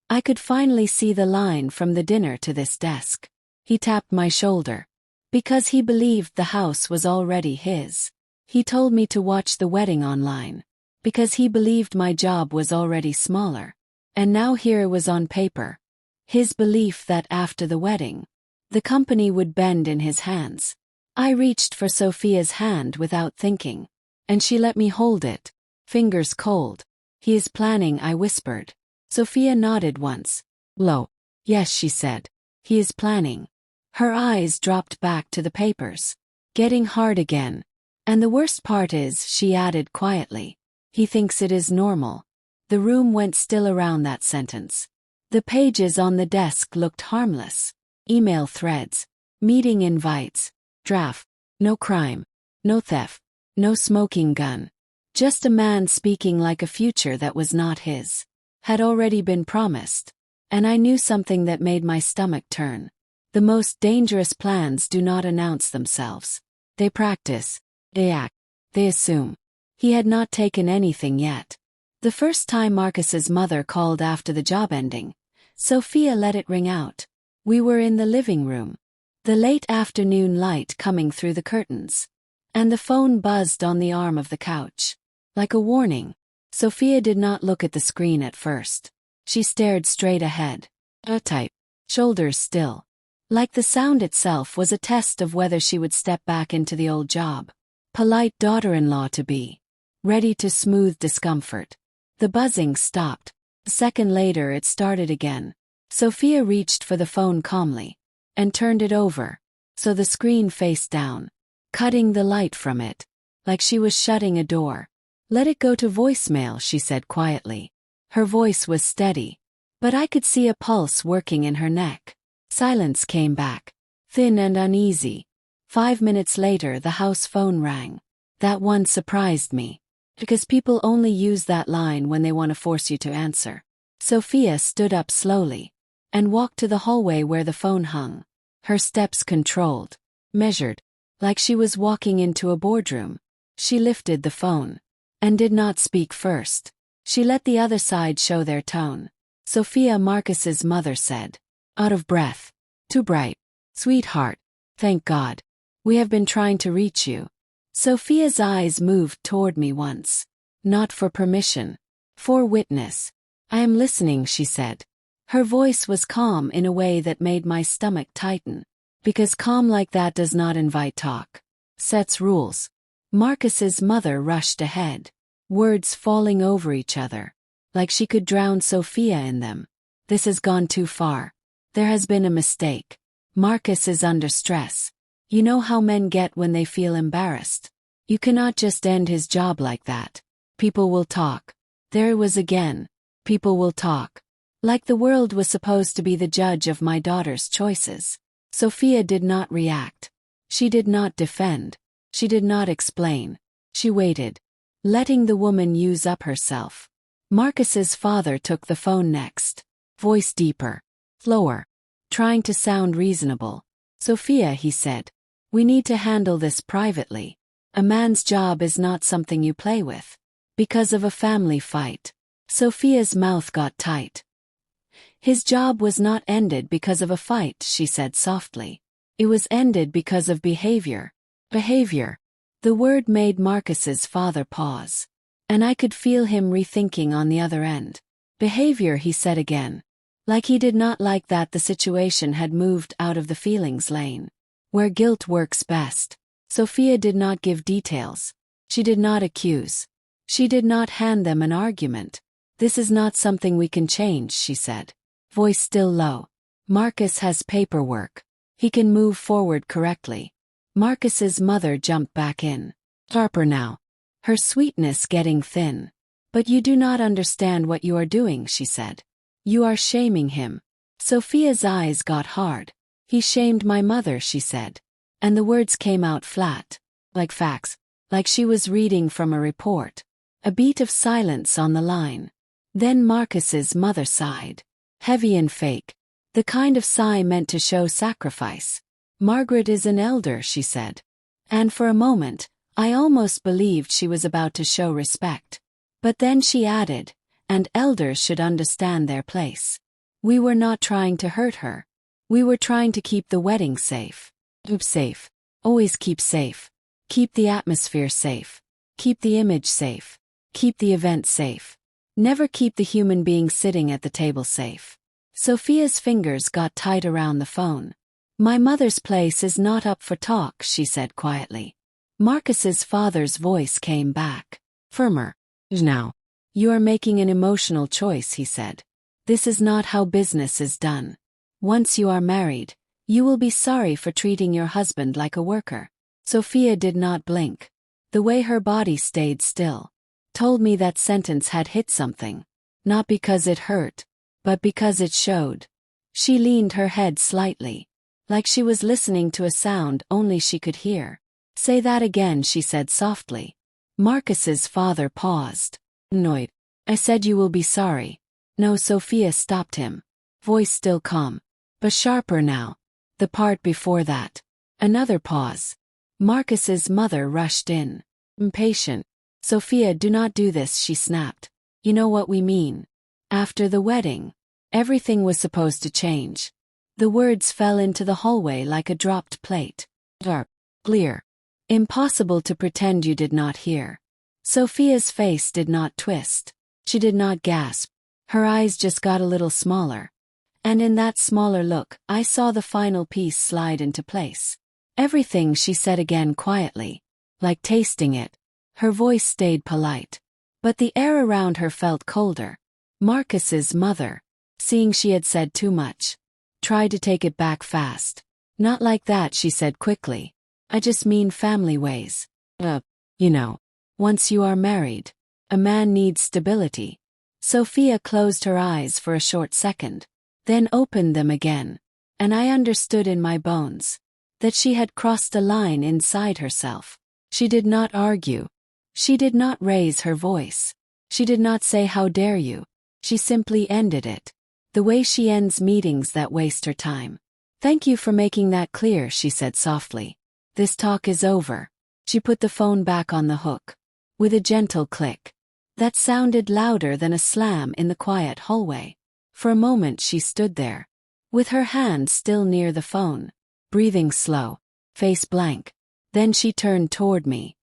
I could finally see the line from the dinner to this desk. He tapped my shoulder. Because he believed the house was already his. He told me to watch the wedding online. Because he believed my job was already smaller. And now here it was on paper. His belief that after the wedding, the company would bend in his hands. I reached for Sophia's hand without thinking. And she let me hold it. Fingers cold. He is planning, I whispered. Sophia nodded once. Low. Yes, she said. He is planning. Her eyes dropped back to the papers. Getting hard again. And the worst part is, she added quietly, he thinks it is normal. The room went still around that sentence. The pages on the desk looked harmless. Email threads, meeting invites, draft, no crime, no theft, no smoking gun. Just a man speaking like a future that was not his. Had already been promised. And I knew something that made my stomach turn. The most dangerous plans do not announce themselves. They practice. They act. They assume. He had not taken anything yet. The first time Marcus's mother called after the job ending, Sophia let it ring out. We were in the living room. The late afternoon light coming through the curtains. And the phone buzzed on the arm of the couch. Like a warning. Sophia did not look at the screen at first. She stared straight ahead. Type. Shoulders still. Like the sound itself was a test of whether she would step back into the old job. Polite daughter-in-law to be. Ready to smooth discomfort. The buzzing stopped. A second later it started again. Sophia reached for the phone calmly. And turned it over. So the screen faced down. Cutting the light from it. Like she was shutting a door. Let it go to voicemail, she said quietly. Her voice was steady. But I could see a pulse working in her neck. Silence came back. Thin and uneasy. 5 minutes later the house phone rang. That one surprised me. Because people only use that line when they want to force you to answer. Sophia stood up slowly. And walked to the hallway where the phone hung. Her steps controlled. Measured. Like she was walking into a boardroom. She lifted the phone. And did not speak first. She let the other side show their tone. Sophia, Marcus's mother, said. Out of breath. Too bright. Sweetheart. Thank God. We have been trying to reach you. Sophia's eyes moved toward me once. Not for permission. For witness. I am listening, she said. Her voice was calm in a way that made my stomach tighten. Because calm like that does not invite talk. Sets rules. Marcus's mother rushed ahead. Words falling over each other. Like she could drown Sophia in them. This has gone too far. There has been a mistake. Marcus is under stress. You know how men get when they feel embarrassed. You cannot just end his job like that. People will talk. There it was again. People will talk. Like the world was supposed to be the judge of my daughter's choices. Sophia did not react. She did not defend. She did not explain. She waited. Letting the woman use up herself. Marcus's father took the phone next. Voice deeper. Slower. Trying to sound reasonable. Sophia, he said. We need to handle this privately. A man's job is not something you play with. Because of a family fight. Sophia's mouth got tight. His job was not ended because of a fight, she said softly. It was ended because of behavior. Behavior. The word made Marcus's father pause. And I could feel him rethinking on the other end. Behavior, he said again. Like he did not like that the situation had moved out of the feelings lane, where guilt works best. Sophia did not give details. She did not accuse. She did not hand them an argument. This is not something we can change, she said. Voice still low. Marcus has paperwork. He can move forward correctly. Marcus's mother jumped back in. Sharper now. Her sweetness getting thin. But you do not understand what you are doing, she said. You are shaming him. Sophia's eyes got hard. He shamed my mother, she said. And the words came out flat. Like facts. Like she was reading from a report. A beat of silence on the line. Then Marcus's mother sighed. Heavy and fake. The kind of sigh meant to show sacrifice. Margaret is an elder, she said. And for a moment, I almost believed she was about to show respect. But then she added, and elders should understand their place. We were not trying to hurt her. We were trying to keep the wedding safe. Keep safe. Always keep safe. Keep the atmosphere safe. Keep the image safe. Keep the event safe. Never keep the human being sitting at the table safe. Sophia's fingers got tight around the phone. My mother's place is not up for talk, she said quietly. Marcus's father's voice came back. Firmer. Now. You are making an emotional choice, he said. This is not how business is done. Once you are married, you will be sorry for treating your husband like a worker. Sophia did not blink. The way her body stayed still told me that sentence had hit something. Not because it hurt, but because it showed. She leaned her head slightly, like she was listening to a sound only she could hear. Say that again, she said softly. Marcus's father paused. Annoyed. I said you will be sorry. No, Sophia stopped him. Voice still calm, but sharper now. The part before that. Another pause. Marcus's mother rushed in. Impatient. Sophia, do not do this, she snapped. You know what we mean. After the wedding, everything was supposed to change. The words fell into the hallway like a dropped plate. Dark. Clear. Impossible to pretend you did not hear. Sophia's face did not twist. She did not gasp. Her eyes just got a little smaller. And in that smaller look, I saw the final piece slide into place. Everything, she said again quietly. Like tasting it. Her voice stayed polite. But the air around her felt colder. Marcus's mother, seeing she had said too much, tried to take it back fast. Not like that, she said quickly. I just mean family ways. You know. Once you are married, a man needs stability. Sophia closed her eyes for a short second, then opened them again, and I understood in my bones that she had crossed a line inside herself. She did not argue. She did not raise her voice. She did not say, how dare you. She simply ended it. The way she ends meetings that waste her time. Thank you for making that clear, she said softly. This talk is over. She put the phone back on the hook. With a gentle click. That sounded louder than a slam in the quiet hallway. For a moment she stood there, with her hand still near the phone, breathing slow, face blank. Then she turned toward me.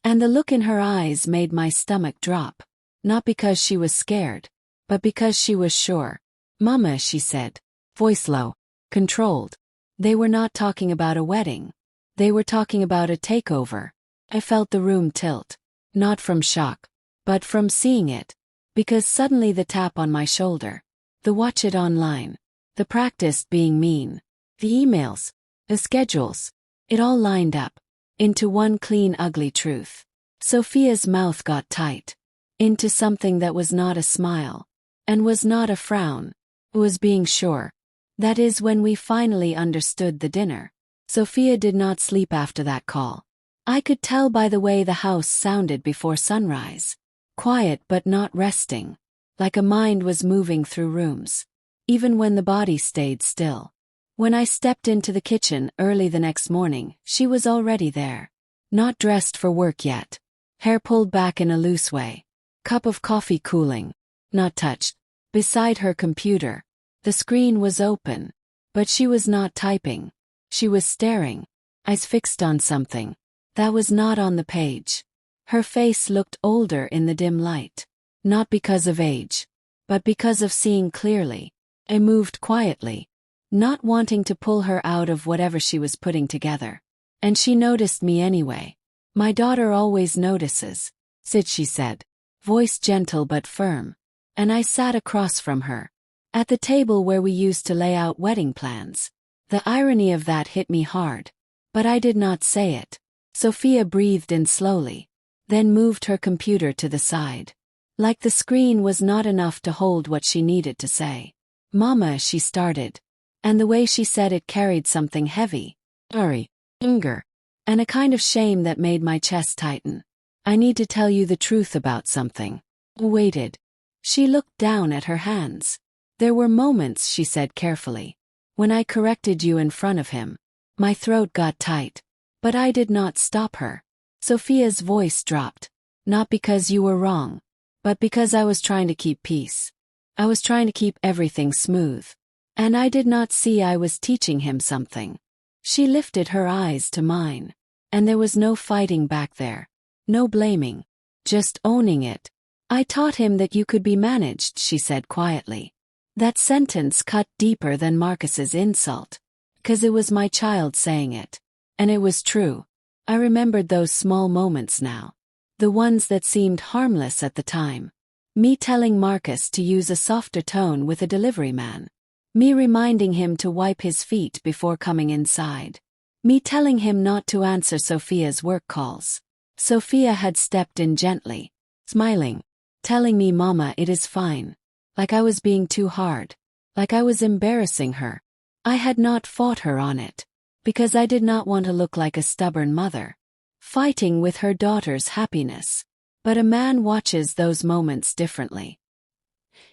And the look in her eyes made my stomach drop. Not because she was scared, but because she was sure. Mama, she said, voice low, controlled. They were not talking about a wedding. They were talking about a takeover. I felt the room tilt. Not from shock, but from seeing it. Because suddenly the tap on my shoulder, the watch it online, the practice being mean, the emails, the schedules, it all lined up into one clean ugly truth. Sophia's mouth got tight into something that was not a smile and was not a frown. It was being sure. That is when we finally understood the dinner. Sophia did not sleep after that call. I could tell by the way the house sounded before sunrise. Quiet but not resting. Like a mind was moving through rooms. Even when the body stayed still. When I stepped into the kitchen early the next morning, she was already there. Not dressed for work yet. Hair pulled back in a loose way. Cup of coffee cooling. Not touched. Beside her computer. The screen was open. But she was not typing. She was staring, eyes fixed on something that was not on the page. Her face looked older in the dim light, not because of age, but because of seeing clearly. I moved quietly, not wanting to pull her out of whatever she was putting together. And she noticed me anyway. "My daughter always notices," she said, voice gentle but firm. And I sat across from her, at the table where we used to lay out wedding plans. The irony of that hit me hard, but I did not say it. Sophia breathed in slowly, then moved her computer to the side. Like the screen was not enough to hold what she needed to say. "Mama," she started, and the way she said it carried something heavy, anger, and a kind of shame that made my chest tighten. "I need to tell you the truth about something." Waited. She looked down at her hands. "There were moments," she said carefully, "when I corrected you in front of him. My throat got tight, but I did not stop her." Sophia's voice dropped. "Not because you were wrong, but because I was trying to keep peace. I was trying to keep everything smooth. And I did not see I was teaching him something." She lifted her eyes to mine, and there was no fighting back there. No blaming. Just owning it. "I taught him that you could be managed," she said quietly. That sentence cut deeper than Marcus's insult. 'Cause it was my child saying it. And it was true. I remembered those small moments now. The ones that seemed harmless at the time. Me telling Marcus to use a softer tone with a delivery man. Me reminding him to wipe his feet before coming inside. Me telling him not to answer Sophia's work calls. Sophia had stepped in gently, smiling, telling me, "Mama, it is fine." Like I was being too hard. Like I was embarrassing her. I had not fought her on it, because I did not want to look like a stubborn mother, fighting with her daughter's happiness. But a man watches those moments differently.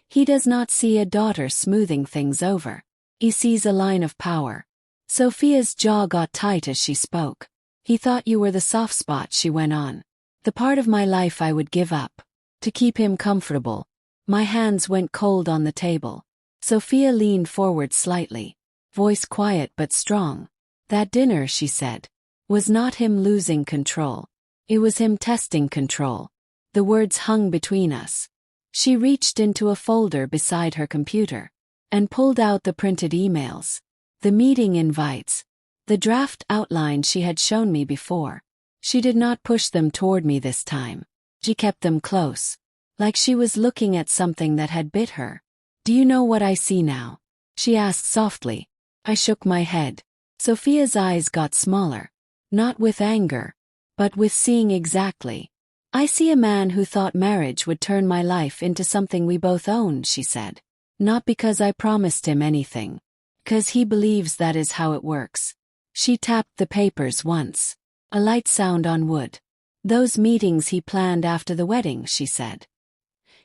He does not see a daughter smoothing things over. He sees a line of power. Sophia's jaw got tight as she spoke. "He thought you were the soft spot," she went on. "The part of my life I would give up, to keep him comfortable." My hands went cold on the table. Sophia leaned forward slightly, voice quiet but strong. "That dinner," she said, "was not him losing control. It was him testing control." The words hung between us. She reached into a folder beside her computer and pulled out the printed emails, the meeting invites, the draft outline she had shown me before. She did not push them toward me this time. She kept them close, like she was looking at something that had bit her. "Do you know what I see now?" she asked softly. I shook my head. Sophia's eyes got smaller, not with anger, but with seeing exactly. "I see a man who thought marriage would turn my life into something we both owned," she said. "Not because I promised him anything. 'Cause he believes that is how it works." She tapped the papers once. A light sound on wood. "Those meetings he planned after the wedding," she said.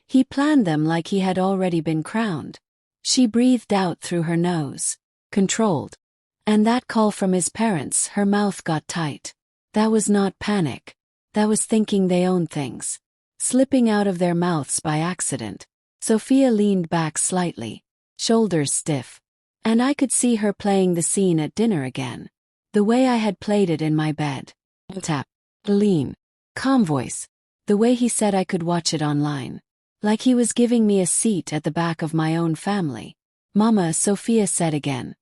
"He planned them like he had already been crowned." She breathed out through her nose. "Controlled." "And that call from his parents," her mouth got tight. "That was not panic. That was thinking they owned things. Slipping out of their mouths by accident." Sophia leaned back slightly, shoulders stiff. And I could see her playing the scene at dinner again. The way I had played it in my bed. Tap. Lean. Calm voice. The way he said I could watch it online. Like he was giving me a seat at the back of my own family. "Mama," Sophia said again.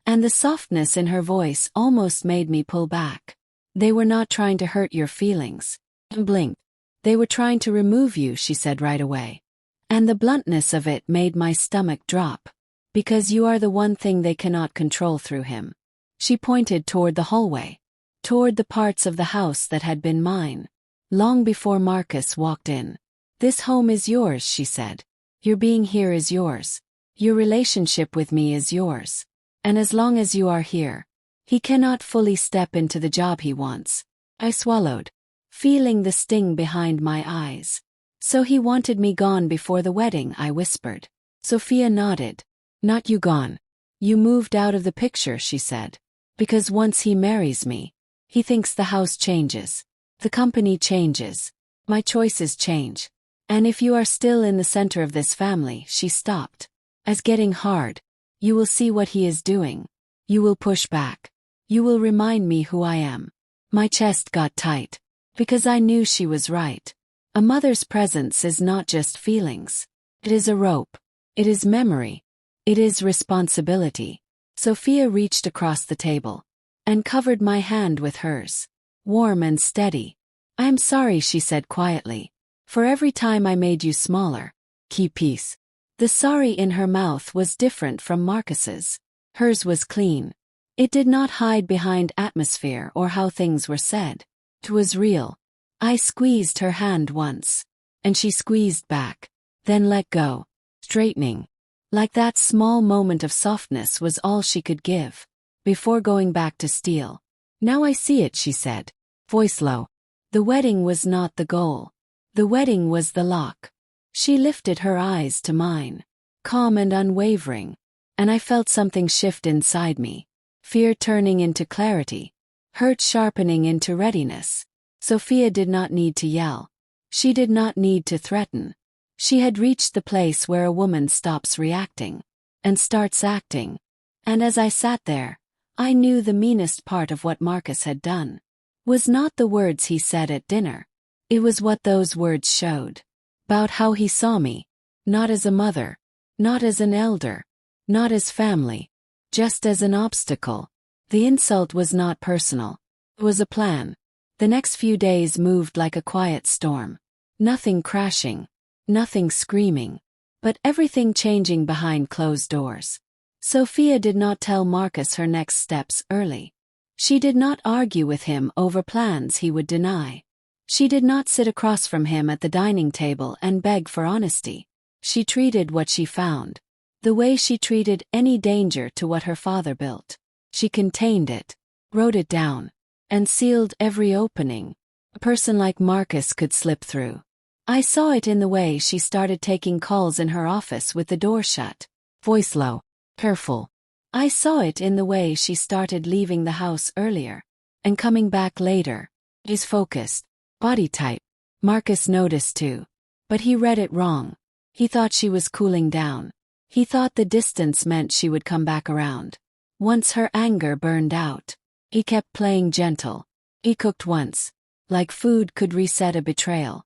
And the softness in her voice almost made me pull back. "They were not trying to hurt your feelings." Blinked. "They were trying to remove you," she said right away. And the bluntness of it made my stomach drop. "Because you are the one thing they cannot control through him." She pointed toward the hallway. Toward the parts of the house that had been mine. Long before Marcus walked in. "This home is yours," she said. "Your being here is yours. Your relationship with me is yours. And as long as you are here, he cannot fully step into the job he wants." I swallowed, feeling the sting behind my eyes. "So he wanted me gone before the wedding," I whispered. Sophia nodded. "Not you gone. You moved out of the picture," she said. "Because once he marries me, he thinks the house changes. The company changes. My choices change. And if you are still in the center of this family," she stopped. "As getting hard. You will see what he is doing. You will push back. You will remind me who I am. My chest got tight. Because I knew she was right. A mother's presence is not just feelings. It is a rope. It is memory. It is responsibility. Sophia reached across the table and covered my hand with hers. Warm and steady. I am sorry, she said quietly. For every time I made you smaller. Keep peace. The sorry in her mouth was different from Marcus's. Hers was clean. It did not hide behind atmosphere or how things were said. It was real. I squeezed her hand once. And she squeezed back. Then let go. Straightening. Like that small moment of softness was all she could give. Before going back to steal. Now I see it, she said. Voice low. The wedding was not the goal. The wedding was the lock. She lifted her eyes to mine. Calm and unwavering. And I felt something shift inside me. Fear turning into clarity. Hurt sharpening into readiness. Sophia did not need to yell. She did not need to threaten. She had reached the place where a woman stops reacting and starts acting. And as I sat there, I knew the meanest part of what Marcus had done was not the words he said at dinner. It was what those words showed. About how he saw me. Not as a mother. Not as an elder. Not as family. Just as an obstacle. The insult was not personal. It was a plan. The next few days moved like a quiet storm. Nothing crashing. Nothing screaming. But everything changing behind closed doors. Sophia did not tell Marcus her next steps early. She did not argue with him over plans he would deny. She did not sit across from him at the dining table and beg for honesty. She treated what she found. The way she treated any danger to what her father built. She contained it, wrote it down, and sealed every opening a person like Marcus could slip through. I saw it in the way she started taking calls in her office with the door shut, voice low, careful. I saw it in the way she started leaving the house earlier and coming back later. Is focused, body type. Marcus noticed too. But he read it wrong. He thought she was cooling down. He thought the distance meant she would come back around. Once her anger burned out, he kept playing gentle. He cooked once. Like food could reset a betrayal.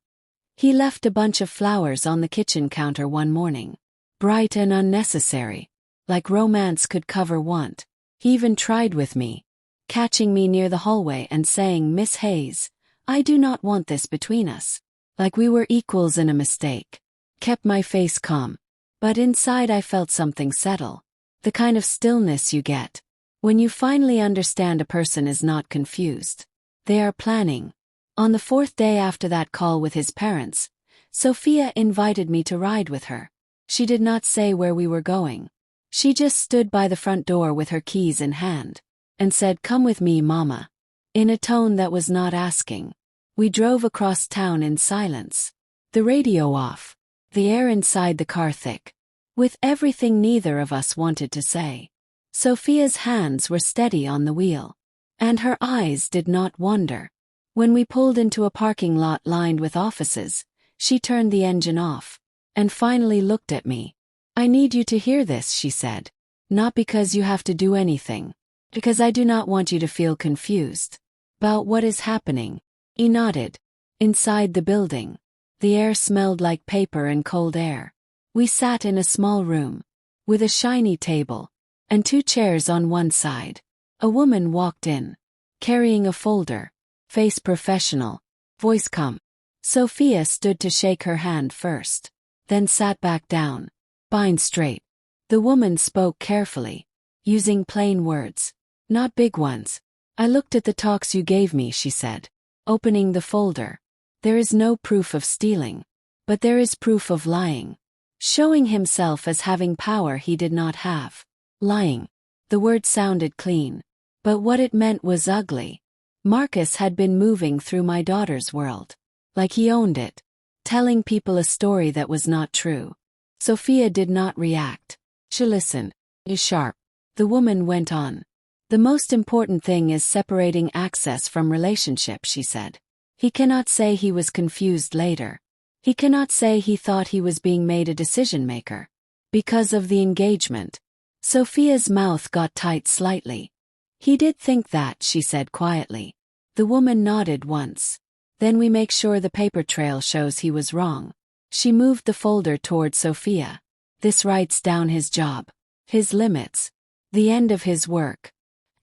He left a bunch of flowers on the kitchen counter one morning. Bright and unnecessary. Like romance could cover want. He even tried with me. Catching me near the hallway and saying, Miss Hayes, I do not want this between us. Like we were equals in a mistake. Kept my face calm. But inside I felt something settle. The kind of stillness you get when you finally understand a person is not confused. They are planning. On the fourth day after that call with his parents, Sophia invited me to ride with her. She did not say where we were going. She just stood by the front door with her keys in hand and said, Come with me, Mama, in a tone that was not asking. We drove across town in silence. The radio off. The air inside the car thick. With everything neither of us wanted to say. Sophia's hands were steady on the wheel. And her eyes did not wander. When we pulled into a parking lot lined with offices, she turned the engine off. And finally looked at me. I need you to hear this, she said. Not because you have to do anything. Because I do not want you to feel confused. About what is happening. He nodded. Inside the building. The air smelled like paper and cold air. We sat in a small room. With a shiny table. And 2 chairs on one side. A woman walked in. Carrying a folder. Face professional. Voice calm. Sophia stood to shake her hand first. Then sat back down. Spine straight. The woman spoke carefully. Using plain words. Not big ones. I looked at the talks you gave me, she said. Opening the folder. There is no proof of stealing. But there is proof of lying. Showing himself as having power he did not have. Lying. The word sounded clean. But what it meant was ugly. Marcus had been moving through my daughter's world. Like he owned it. Telling people a story that was not true. Sophia did not react. She listened. Is sharp. The woman went on. The most important thing is separating access from relationship, she said. He cannot say he was confused later. He cannot say he thought he was being made a decision maker. Because of the engagement. Sophia's mouth got tight slightly. He did think that, she said quietly. The woman nodded once. Then we make sure the paper trail shows he was wrong. She moved the folder toward Sophia. This writes down his job, his limits, the end of his work,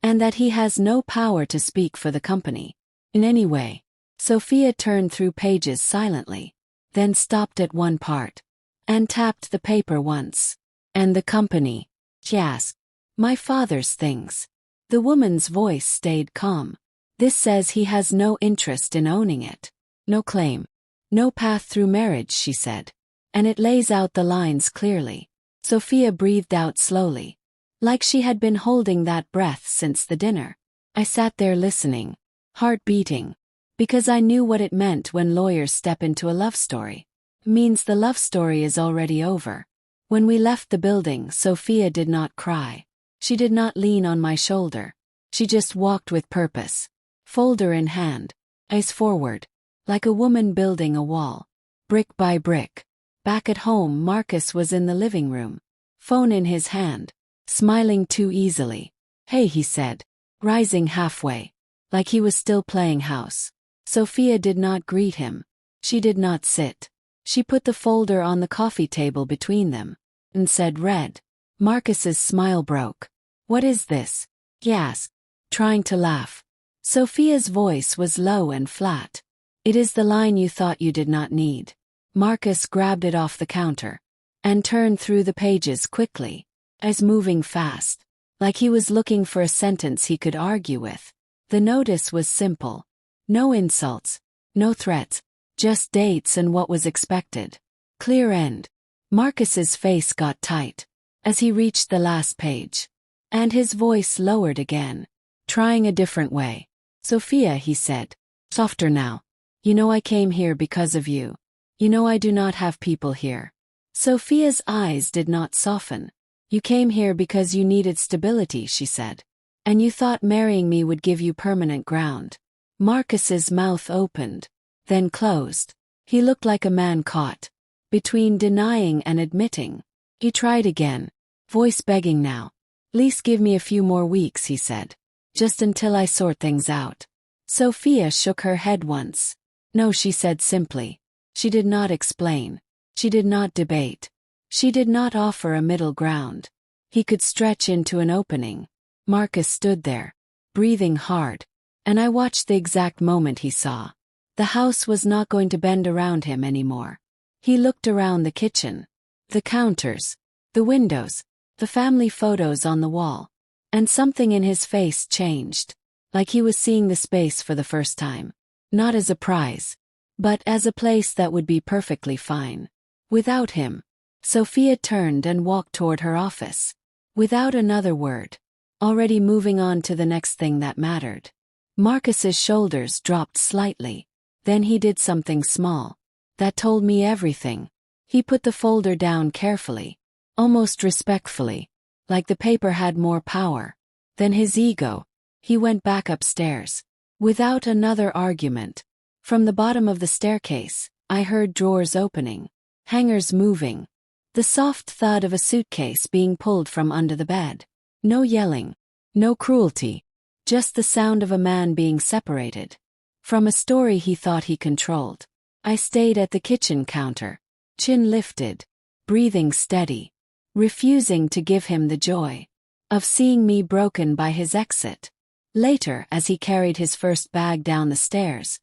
and that he has no power to speak for the company. In any way. Sophia turned through pages silently, then stopped at one part, and tapped the paper once. And the company? She asked. My father's things. The woman's voice stayed calm. This says he has no interest in owning it. No claim. No path through marriage, she said. And it lays out the lines clearly. Sophia breathed out slowly, like she had been holding that breath since the dinner. I sat there listening, heart beating, because I knew what it meant when lawyers step into a love story. It means the love story is already over. When we left the building, Sophia did not cry. She did not lean on my shoulder. She just walked with purpose, folder in hand, eyes forward, like a woman building a wall, brick by brick. Back at home, Marcus was in the living room, phone in his hand, smiling too easily. Hey, he said, rising halfway, like he was still playing house. Sophia did not greet him. She did not sit. She put the folder on the coffee table between them, and said, "Read." Marcus's smile broke. What is this? He asked, trying to laugh. Sophia's voice was low and flat. It is the line you thought you did not need. Marcus grabbed it off the counter and turned through the pages quickly, eyes moving fast, like he was looking for a sentence he could argue with. The notice was simple. No insults, no threats, just dates and what was expected. Clear end. Marcus's face got tight as he reached the last page, and his voice lowered again, trying a different way. Sophia, he said, softer now. You know I came here because of you. You know I do not have people here. Sophia's eyes did not soften. You came here because you needed stability, she said. And you thought marrying me would give you permanent ground. Marcus's mouth opened, then closed. He looked like a man caught between denying and admitting. He tried again, voice begging now. Please give me a few more weeks, he said. Just until I sort things out. Sophia shook her head once. No, she said simply. She did not explain. She did not debate. She did not offer a middle ground. He could stretch into an opening. Marcus stood there, breathing hard, and I watched the exact moment he saw. The house was not going to bend around him anymore. He looked around the kitchen, the counters, the windows, the family photos on the wall, and something in his face changed, like he was seeing the space for the first time. Not as a prize, but as a place that would be perfectly fine without him. Sophia turned and walked toward her office, without another word, already moving on to the next thing that mattered. Marcus's shoulders dropped slightly. Then he did something small that told me everything. He put the folder down carefully, almost respectfully, like the paper had more power than his ego. He went back upstairs, without another argument. From the bottom of the staircase, I heard drawers opening, hangers moving, the soft thud of a suitcase being pulled from under the bed. No yelling, no cruelty, just the sound of a man being separated from a story he thought he controlled. I stayed at the kitchen counter, chin lifted, breathing steady, refusing to give him the joy of seeing me broken by his exit. Later, as he carried his first bag down the stairs,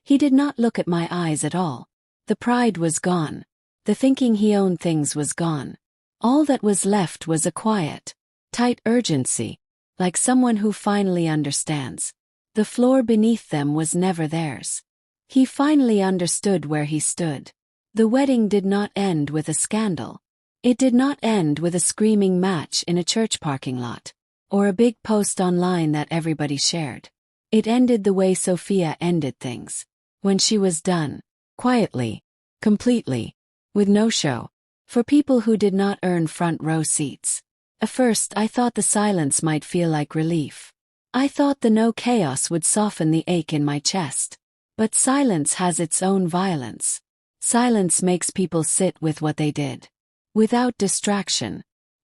he did not look at my eyes at all. The pride was gone. The thinking he owned things was gone. All that was left was a quiet, tight urgency, like someone who finally understands. The floor beneath them was never theirs. He finally understood where he stood. The wedding did not end with a scandal. It did not end with a screaming match in a church parking lot, or a big post online that everybody shared. It ended the way Sophia ended things, when she was done, quietly, completely, with no show, for people who did not earn front row seats. At first I thought the silence might feel like relief. I thought the no chaos would soften the ache in my chest. But silence has its own violence. Silence makes people sit with what they did, without distraction.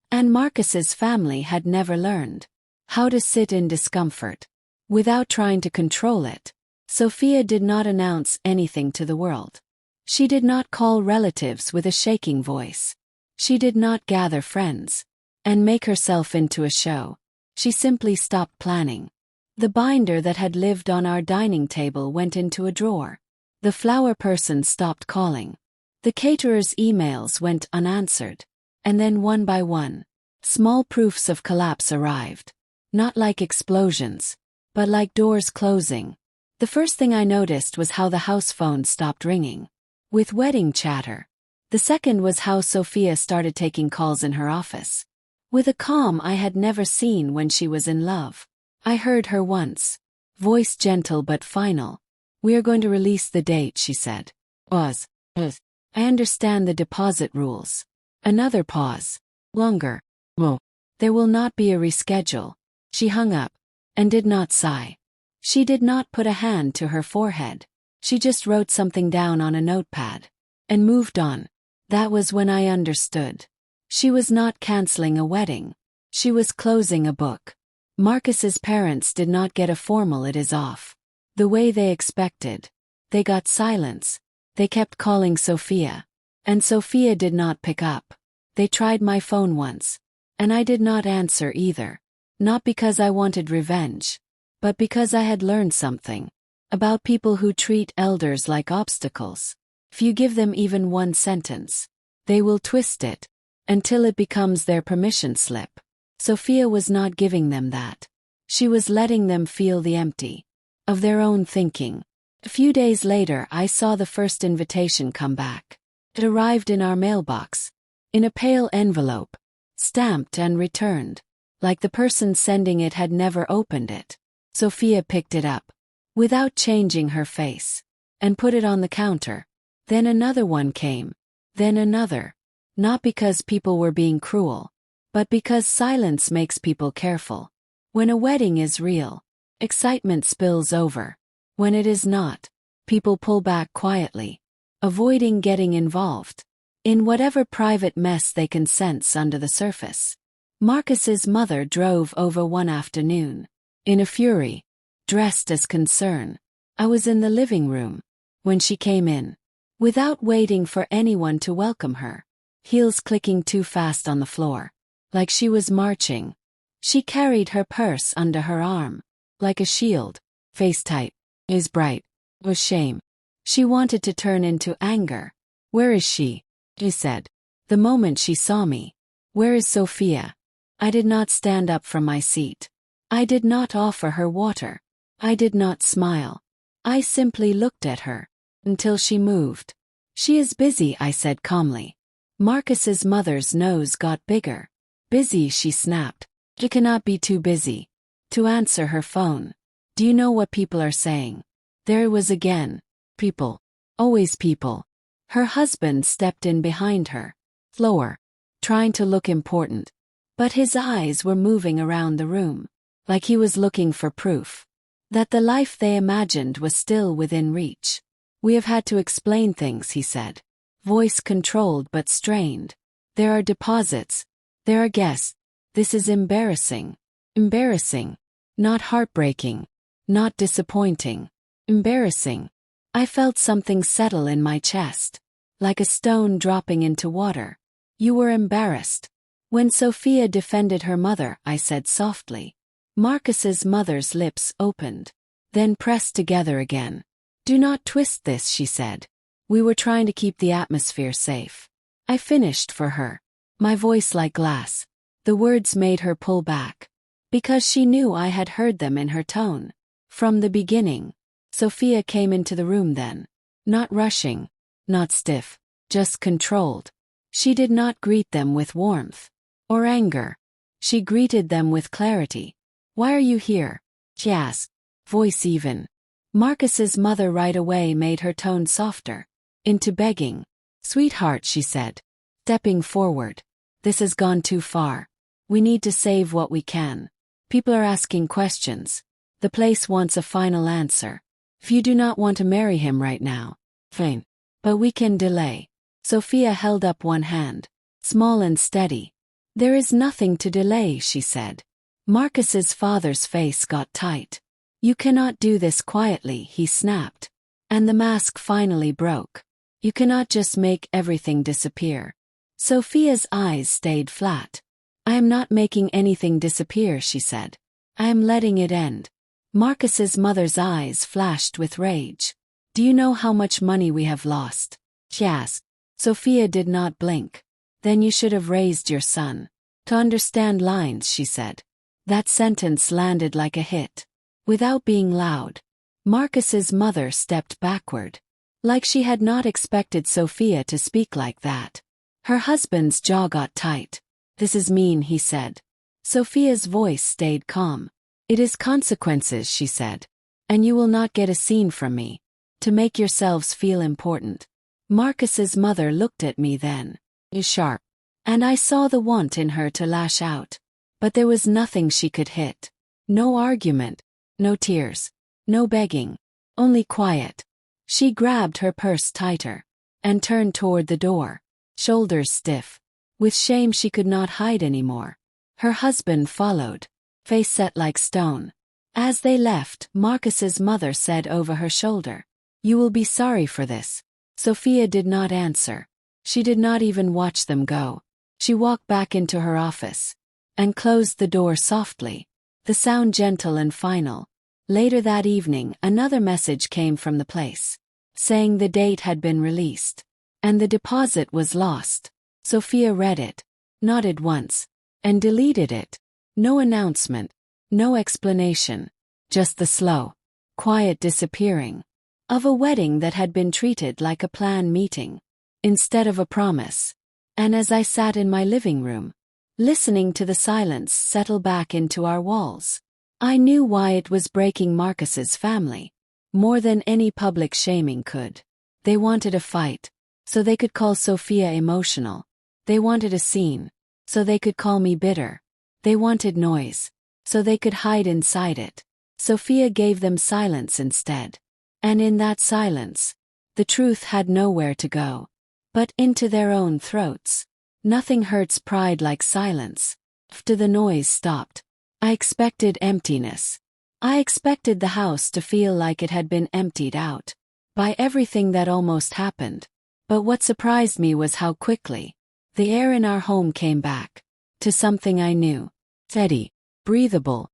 And Marcus's family had never learned. how to sit in discomfort without trying to control it. Sophia did not announce anything to the world. She did not call relatives with a shaking voice. She did not gather friends and make herself into a show. She simply stopped planning. The binder that had lived on our dining table went into a drawer. The flower person stopped calling. The caterer's emails went unanswered. And then one by one, small proofs of collapse arrived. Not like explosions, but like doors closing. The first thing I noticed was how the house phone stopped ringing with wedding chatter. The second was how Sophia started taking calls in her office with a calm I had never seen when she was in love. I heard her once, voice gentle but final. "We are going to release the date," she said. Was. I understand the deposit rules. Another pause. Longer. Well, there will not be a reschedule. She hung up and did not sigh. She did not put a hand to her forehead. She just wrote something down on a notepad and moved on. That was when I understood. She was not canceling a wedding. She was closing a book. Marcus's parents did not get a formal "it is off" the way they expected. They got silence. They kept calling Sophia. And Sophia did not pick up. They tried my phone once. And I did not answer either. Not because I wanted revenge, but because I had learned something about people who treat elders like obstacles. If you give them even one sentence, they will twist it until it becomes their permission slip. Sophia was not giving them that. She was letting them feel the empty of their own thinking. A few days later, I saw the first invitation come back. It arrived in our mailbox, in a pale envelope, stamped and returned, like the person sending it had never opened it. Sophia picked it up, without changing her face, and put it on the counter. Then another one came. Then another. Not because people were being cruel, but because silence makes people careful. When a wedding is real, excitement spills over. When it is not, people pull back quietly, avoiding getting involved in whatever private mess they can sense under the surface. Marcus's mother drove over one afternoon, in a fury, dressed as concern. I was in the living room when she came in, without waiting for anyone to welcome her, heels clicking too fast on the floor, like she was marching. She carried her purse under her arm, like a shield, face tight, eyes bright, with shame. She wanted to turn into anger. "Where is she?" she said, the moment she saw me. "Where is Sophia?" I did not stand up from my seat. I did not offer her water. I did not smile. I simply looked at her, until she moved. "She is busy," I said calmly. Marcus's mother's nose got bigger. "Busy," she snapped. "She cannot be too busy to answer her phone. Do you know what people are saying?" There it was again. People. Always people. Her husband stepped in behind her, slower, trying to look important. But his eyes were moving around the room, like he was looking for proof that the life they imagined was still within reach. "We have had to explain things," he said, voice controlled but strained. "There are deposits. There are guests. This is embarrassing." Embarrassing. Not heartbreaking. Not disappointing. Embarrassing. I felt something settle in my chest, like a stone dropping into water. "You were embarrassed when Sophia defended her mother," I said softly. Marcus's mother's lips opened, then pressed together again. "Do not twist this," she said. "We were trying to keep the atmosphere safe." I finished for her, my voice like glass. The words made her pull back, because she knew I had heard them in her tone. From the beginning. Sophia came into the room then. Not rushing, not stiff, just controlled. She did not greet them with warmth or anger. She greeted them with clarity. "Why are you here?" she asked, voice even. Marcus's mother right away made her tone softer, into begging. "Sweetheart," she said, stepping forward. "This has gone too far. We need to save what we can. People are asking questions. The place wants a final answer. If you do not want to marry him right now, fine. But we can delay." Sophia held up one hand, small and steady. "There is nothing to delay," she said. Marcus's father's face got tight. You cannot do this quietly, he snapped. And the mask finally broke. You cannot just make everything disappear. Sophia's eyes stayed flat. I am not making anything disappear, she said. I am letting it end. Marcus's mother's eyes flashed with rage. Do you know how much money we have lost? She asked. Sophia did not blink. Then you should have raised your son to understand lines, she said. That sentence landed like a hit. Without being loud, Marcus's mother stepped backward, like she had not expected Sophia to speak like that. Her husband's jaw got tight. This is mean, he said. Sophia's voice stayed calm. It is consequences, she said. And you will not get a scene from me. To make yourselves feel important. Marcus's mother looked at me then. Sharp. And I saw the want in her to lash out. But there was nothing she could hit. No argument. No tears. No begging. Only quiet. She grabbed her purse tighter. And turned toward the door. Shoulders stiff. With shame she could not hide anymore. Her husband followed. Face set like stone. As they left, Marcus's mother said over her shoulder. You will be sorry for this. Sophia did not answer. She did not even watch them go. She walked back into her office. And closed the door softly. The sound gentle and final. Later that evening, another message came from the place. Saying the date had been released. And the deposit was lost. Sophia read it. Nodded once. And deleted it. No announcement. No explanation. Just the slow, quiet disappearing. Of a wedding that had been treated like a planned meeting. Instead of a promise. And as I sat in my living room, listening to the silence settle back into our walls, I knew why it was breaking Marcus's family. More than any public shaming could. They wanted a fight, so they could call Sophia emotional. They wanted a scene, so they could call me bitter. They wanted noise, so they could hide inside it. Sophia gave them silence instead. And in that silence, the truth had nowhere to go. But into their own throats. Nothing hurts pride like silence. After the noise stopped, I expected emptiness. I expected the house to feel like it had been emptied out. By everything that almost happened. But what surprised me was how quickly the air in our home came back. To something I knew. Steady. Breathable.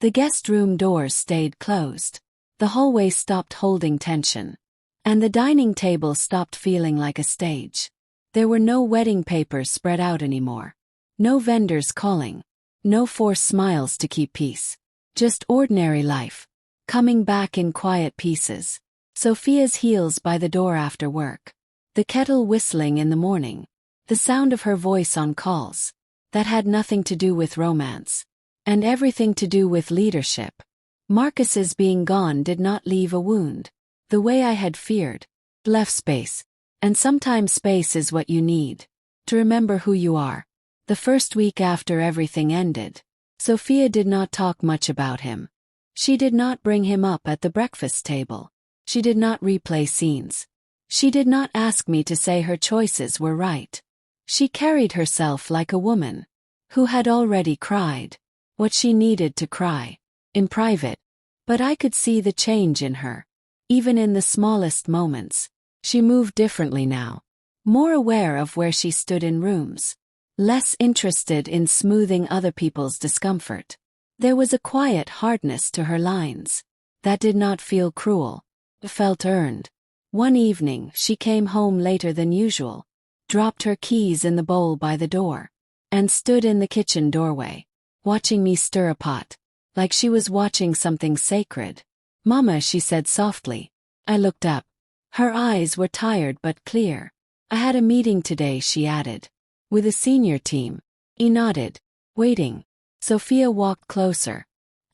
The guest room doors stayed closed. The hallway stopped holding tension. And the dining table stopped feeling like a stage. There were no wedding papers spread out anymore. No vendors calling. No forced smiles to keep peace. Just ordinary life. Coming back in quiet pieces. Sophia's heels by the door after work. The kettle whistling in the morning. The sound of her voice on calls. That had nothing to do with romance. And everything to do with leadership. Marcus's being gone did not leave a wound. The way I had feared. Left space. And sometimes space is what you need. To remember who you are. The first week after everything ended, Sophia did not talk much about him. She did not bring him up at the breakfast table. She did not replay scenes. She did not ask me to say her choices were right. She carried herself like a woman who had already cried what she needed to cry, in private. But I could see the change in her. Even in the smallest moments. She moved differently now. More aware of where she stood in rooms. Less interested in smoothing other people's discomfort. There was a quiet hardness to her lines. That did not feel cruel. It felt earned. One evening she came home later than usual. Dropped her keys in the bowl by the door. And stood in the kitchen doorway. Watching me stir a pot. Like she was watching something sacred. Mama, she said softly. I looked up. Her eyes were tired but clear. I had a meeting today, she added. With a senior team. He nodded. Waiting. Sophia walked closer.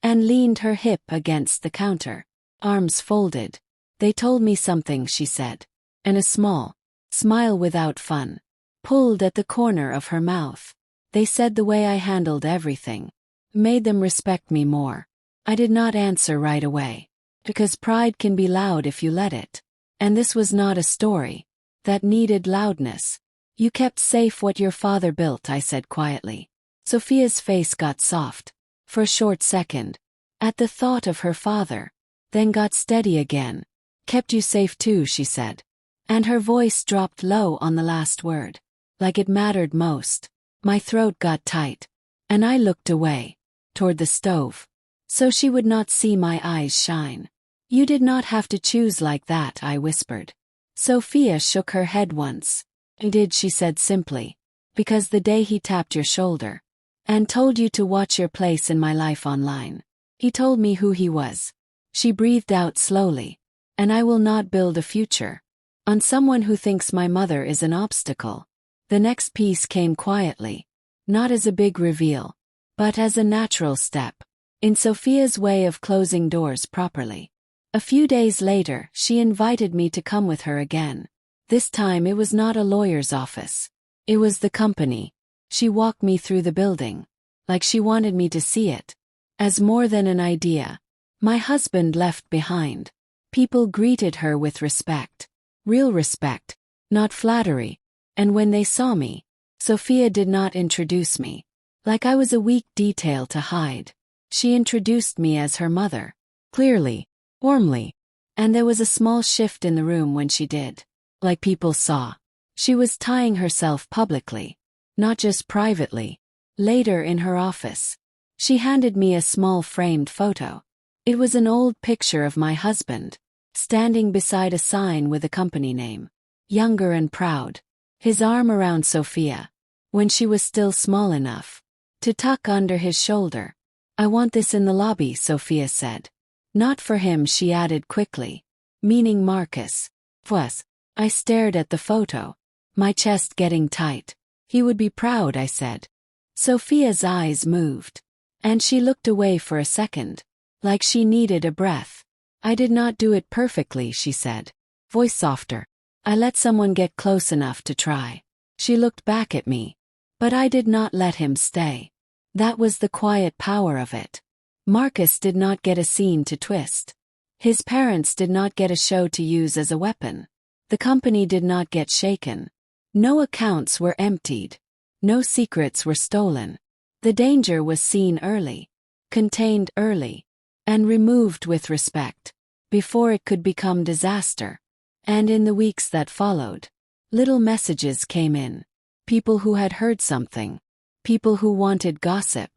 And leaned her hip against the counter. Arms folded. They told me something, she said. And a small smile without fun pulled at the corner of her mouth. They said the way I handled everything made them respect me more. I did not answer right away. Because pride can be loud if you let it. And this was not a story that needed loudness. You kept safe what your father built, I said quietly. Sophia's face got soft. for a short second, at the thought of her father, then got steady again. Kept you safe too, she said. And her voice dropped low on the last word, like it mattered most. My throat got tight, and I looked away, toward the stove, so she would not see my eyes shine. You did not have to choose like that, I whispered. Sophia shook her head once. I did, she said simply, because the day he tapped your shoulder and told you to watch your place in my life online, he told me who he was. She breathed out slowly. And I will not build a future on someone who thinks my mother is an obstacle. The next piece came quietly, not as a big reveal, but as a natural step in Sophia's way of closing doors properly. A few days later, she invited me to come with her again. This time it was not a lawyer's office. It was the company. She walked me through the building, like she wanted me to see it as more than an idea. My husband left behind. People greeted her with respect. Real respect, not flattery. And when they saw me, Sophia did not introduce me like I was a weak detail to hide. She introduced me as her mother, clearly, warmly. And there was a small shift in the room when she did. Like people saw. She was tying herself publicly, not just privately. Later in her office, she handed me a small framed photo. It was an old picture of my husband, standing beside a sign with a company name. Younger and proud. His arm around Sophia, when she was still small enough to tuck under his shoulder. I want this in the lobby, Sophia said. Not for him, she added quickly. Meaning Marcus. Was. I stared at the photo, my chest getting tight. He would be proud, I said. Sophia's eyes moved, and she looked away for a second, like she needed a breath. I did not do it perfectly, she said, voice softer. I let someone get close enough to try. She looked back at me, but I did not let him stay. That was the quiet power of it. Marcus did not get a scene to twist. His parents did not get a show to use as a weapon. The company did not get shaken. No accounts were emptied. No secrets were stolen. The danger was seen early, contained early, and removed with respect, before it could become disaster. And in the weeks that followed, little messages came in. People who had heard something. People who wanted gossip.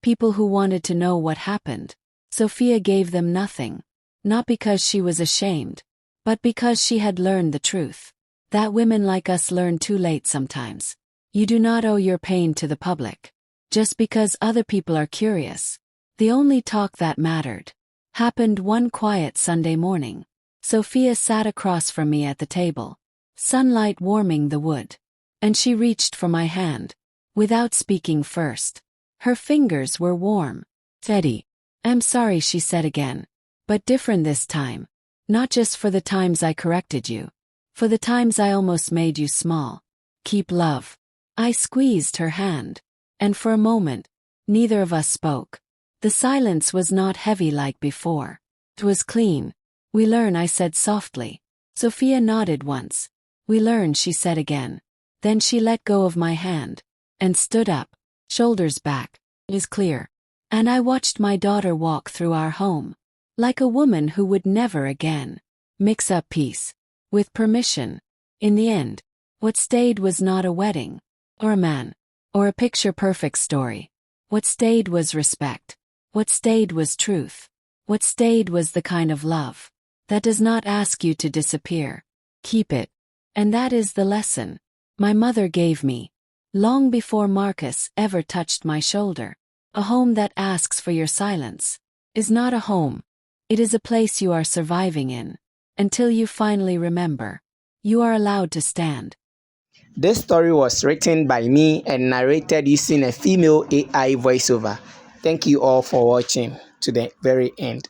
People who wanted to know what happened. Sophia gave them nothing. Not because she was ashamed, but because she had learned the truth. That women like us learn too late sometimes. You do not owe your pain to the public, just because other people are curious. The only talk that mattered happened one quiet Sunday morning. Sophia sat across from me at the table, sunlight warming the wood, and she reached for my hand, without speaking first. Her fingers were warm. Teddy, I'm sorry, she said again, but different this time. Not just for the times I corrected you, for the times I almost made you small. Keep love. I squeezed her hand, and for a moment, neither of us spoke. The silence was not heavy like before. It was clean. We learn, I said softly. Sophia nodded once. We learn, she said again. Then she let go of my hand, and stood up, shoulders back. It is clear. And I watched my daughter walk through our home, like a woman who would never again mix up peace with permission. In the end, what stayed was not a wedding, or a man, or a picture-perfect story. What stayed was respect. What stayed was truth. What stayed was the kind of love that does not ask you to disappear. Keep it. And that is the lesson my mother gave me, long before Marcus ever touched my shoulder. A home that asks for your silence is not a home. It is a place you are surviving in, until you finally remember. You are allowed to stand. This story was written by me and narrated using a female AI voiceover. Thank you all for watching to the very end.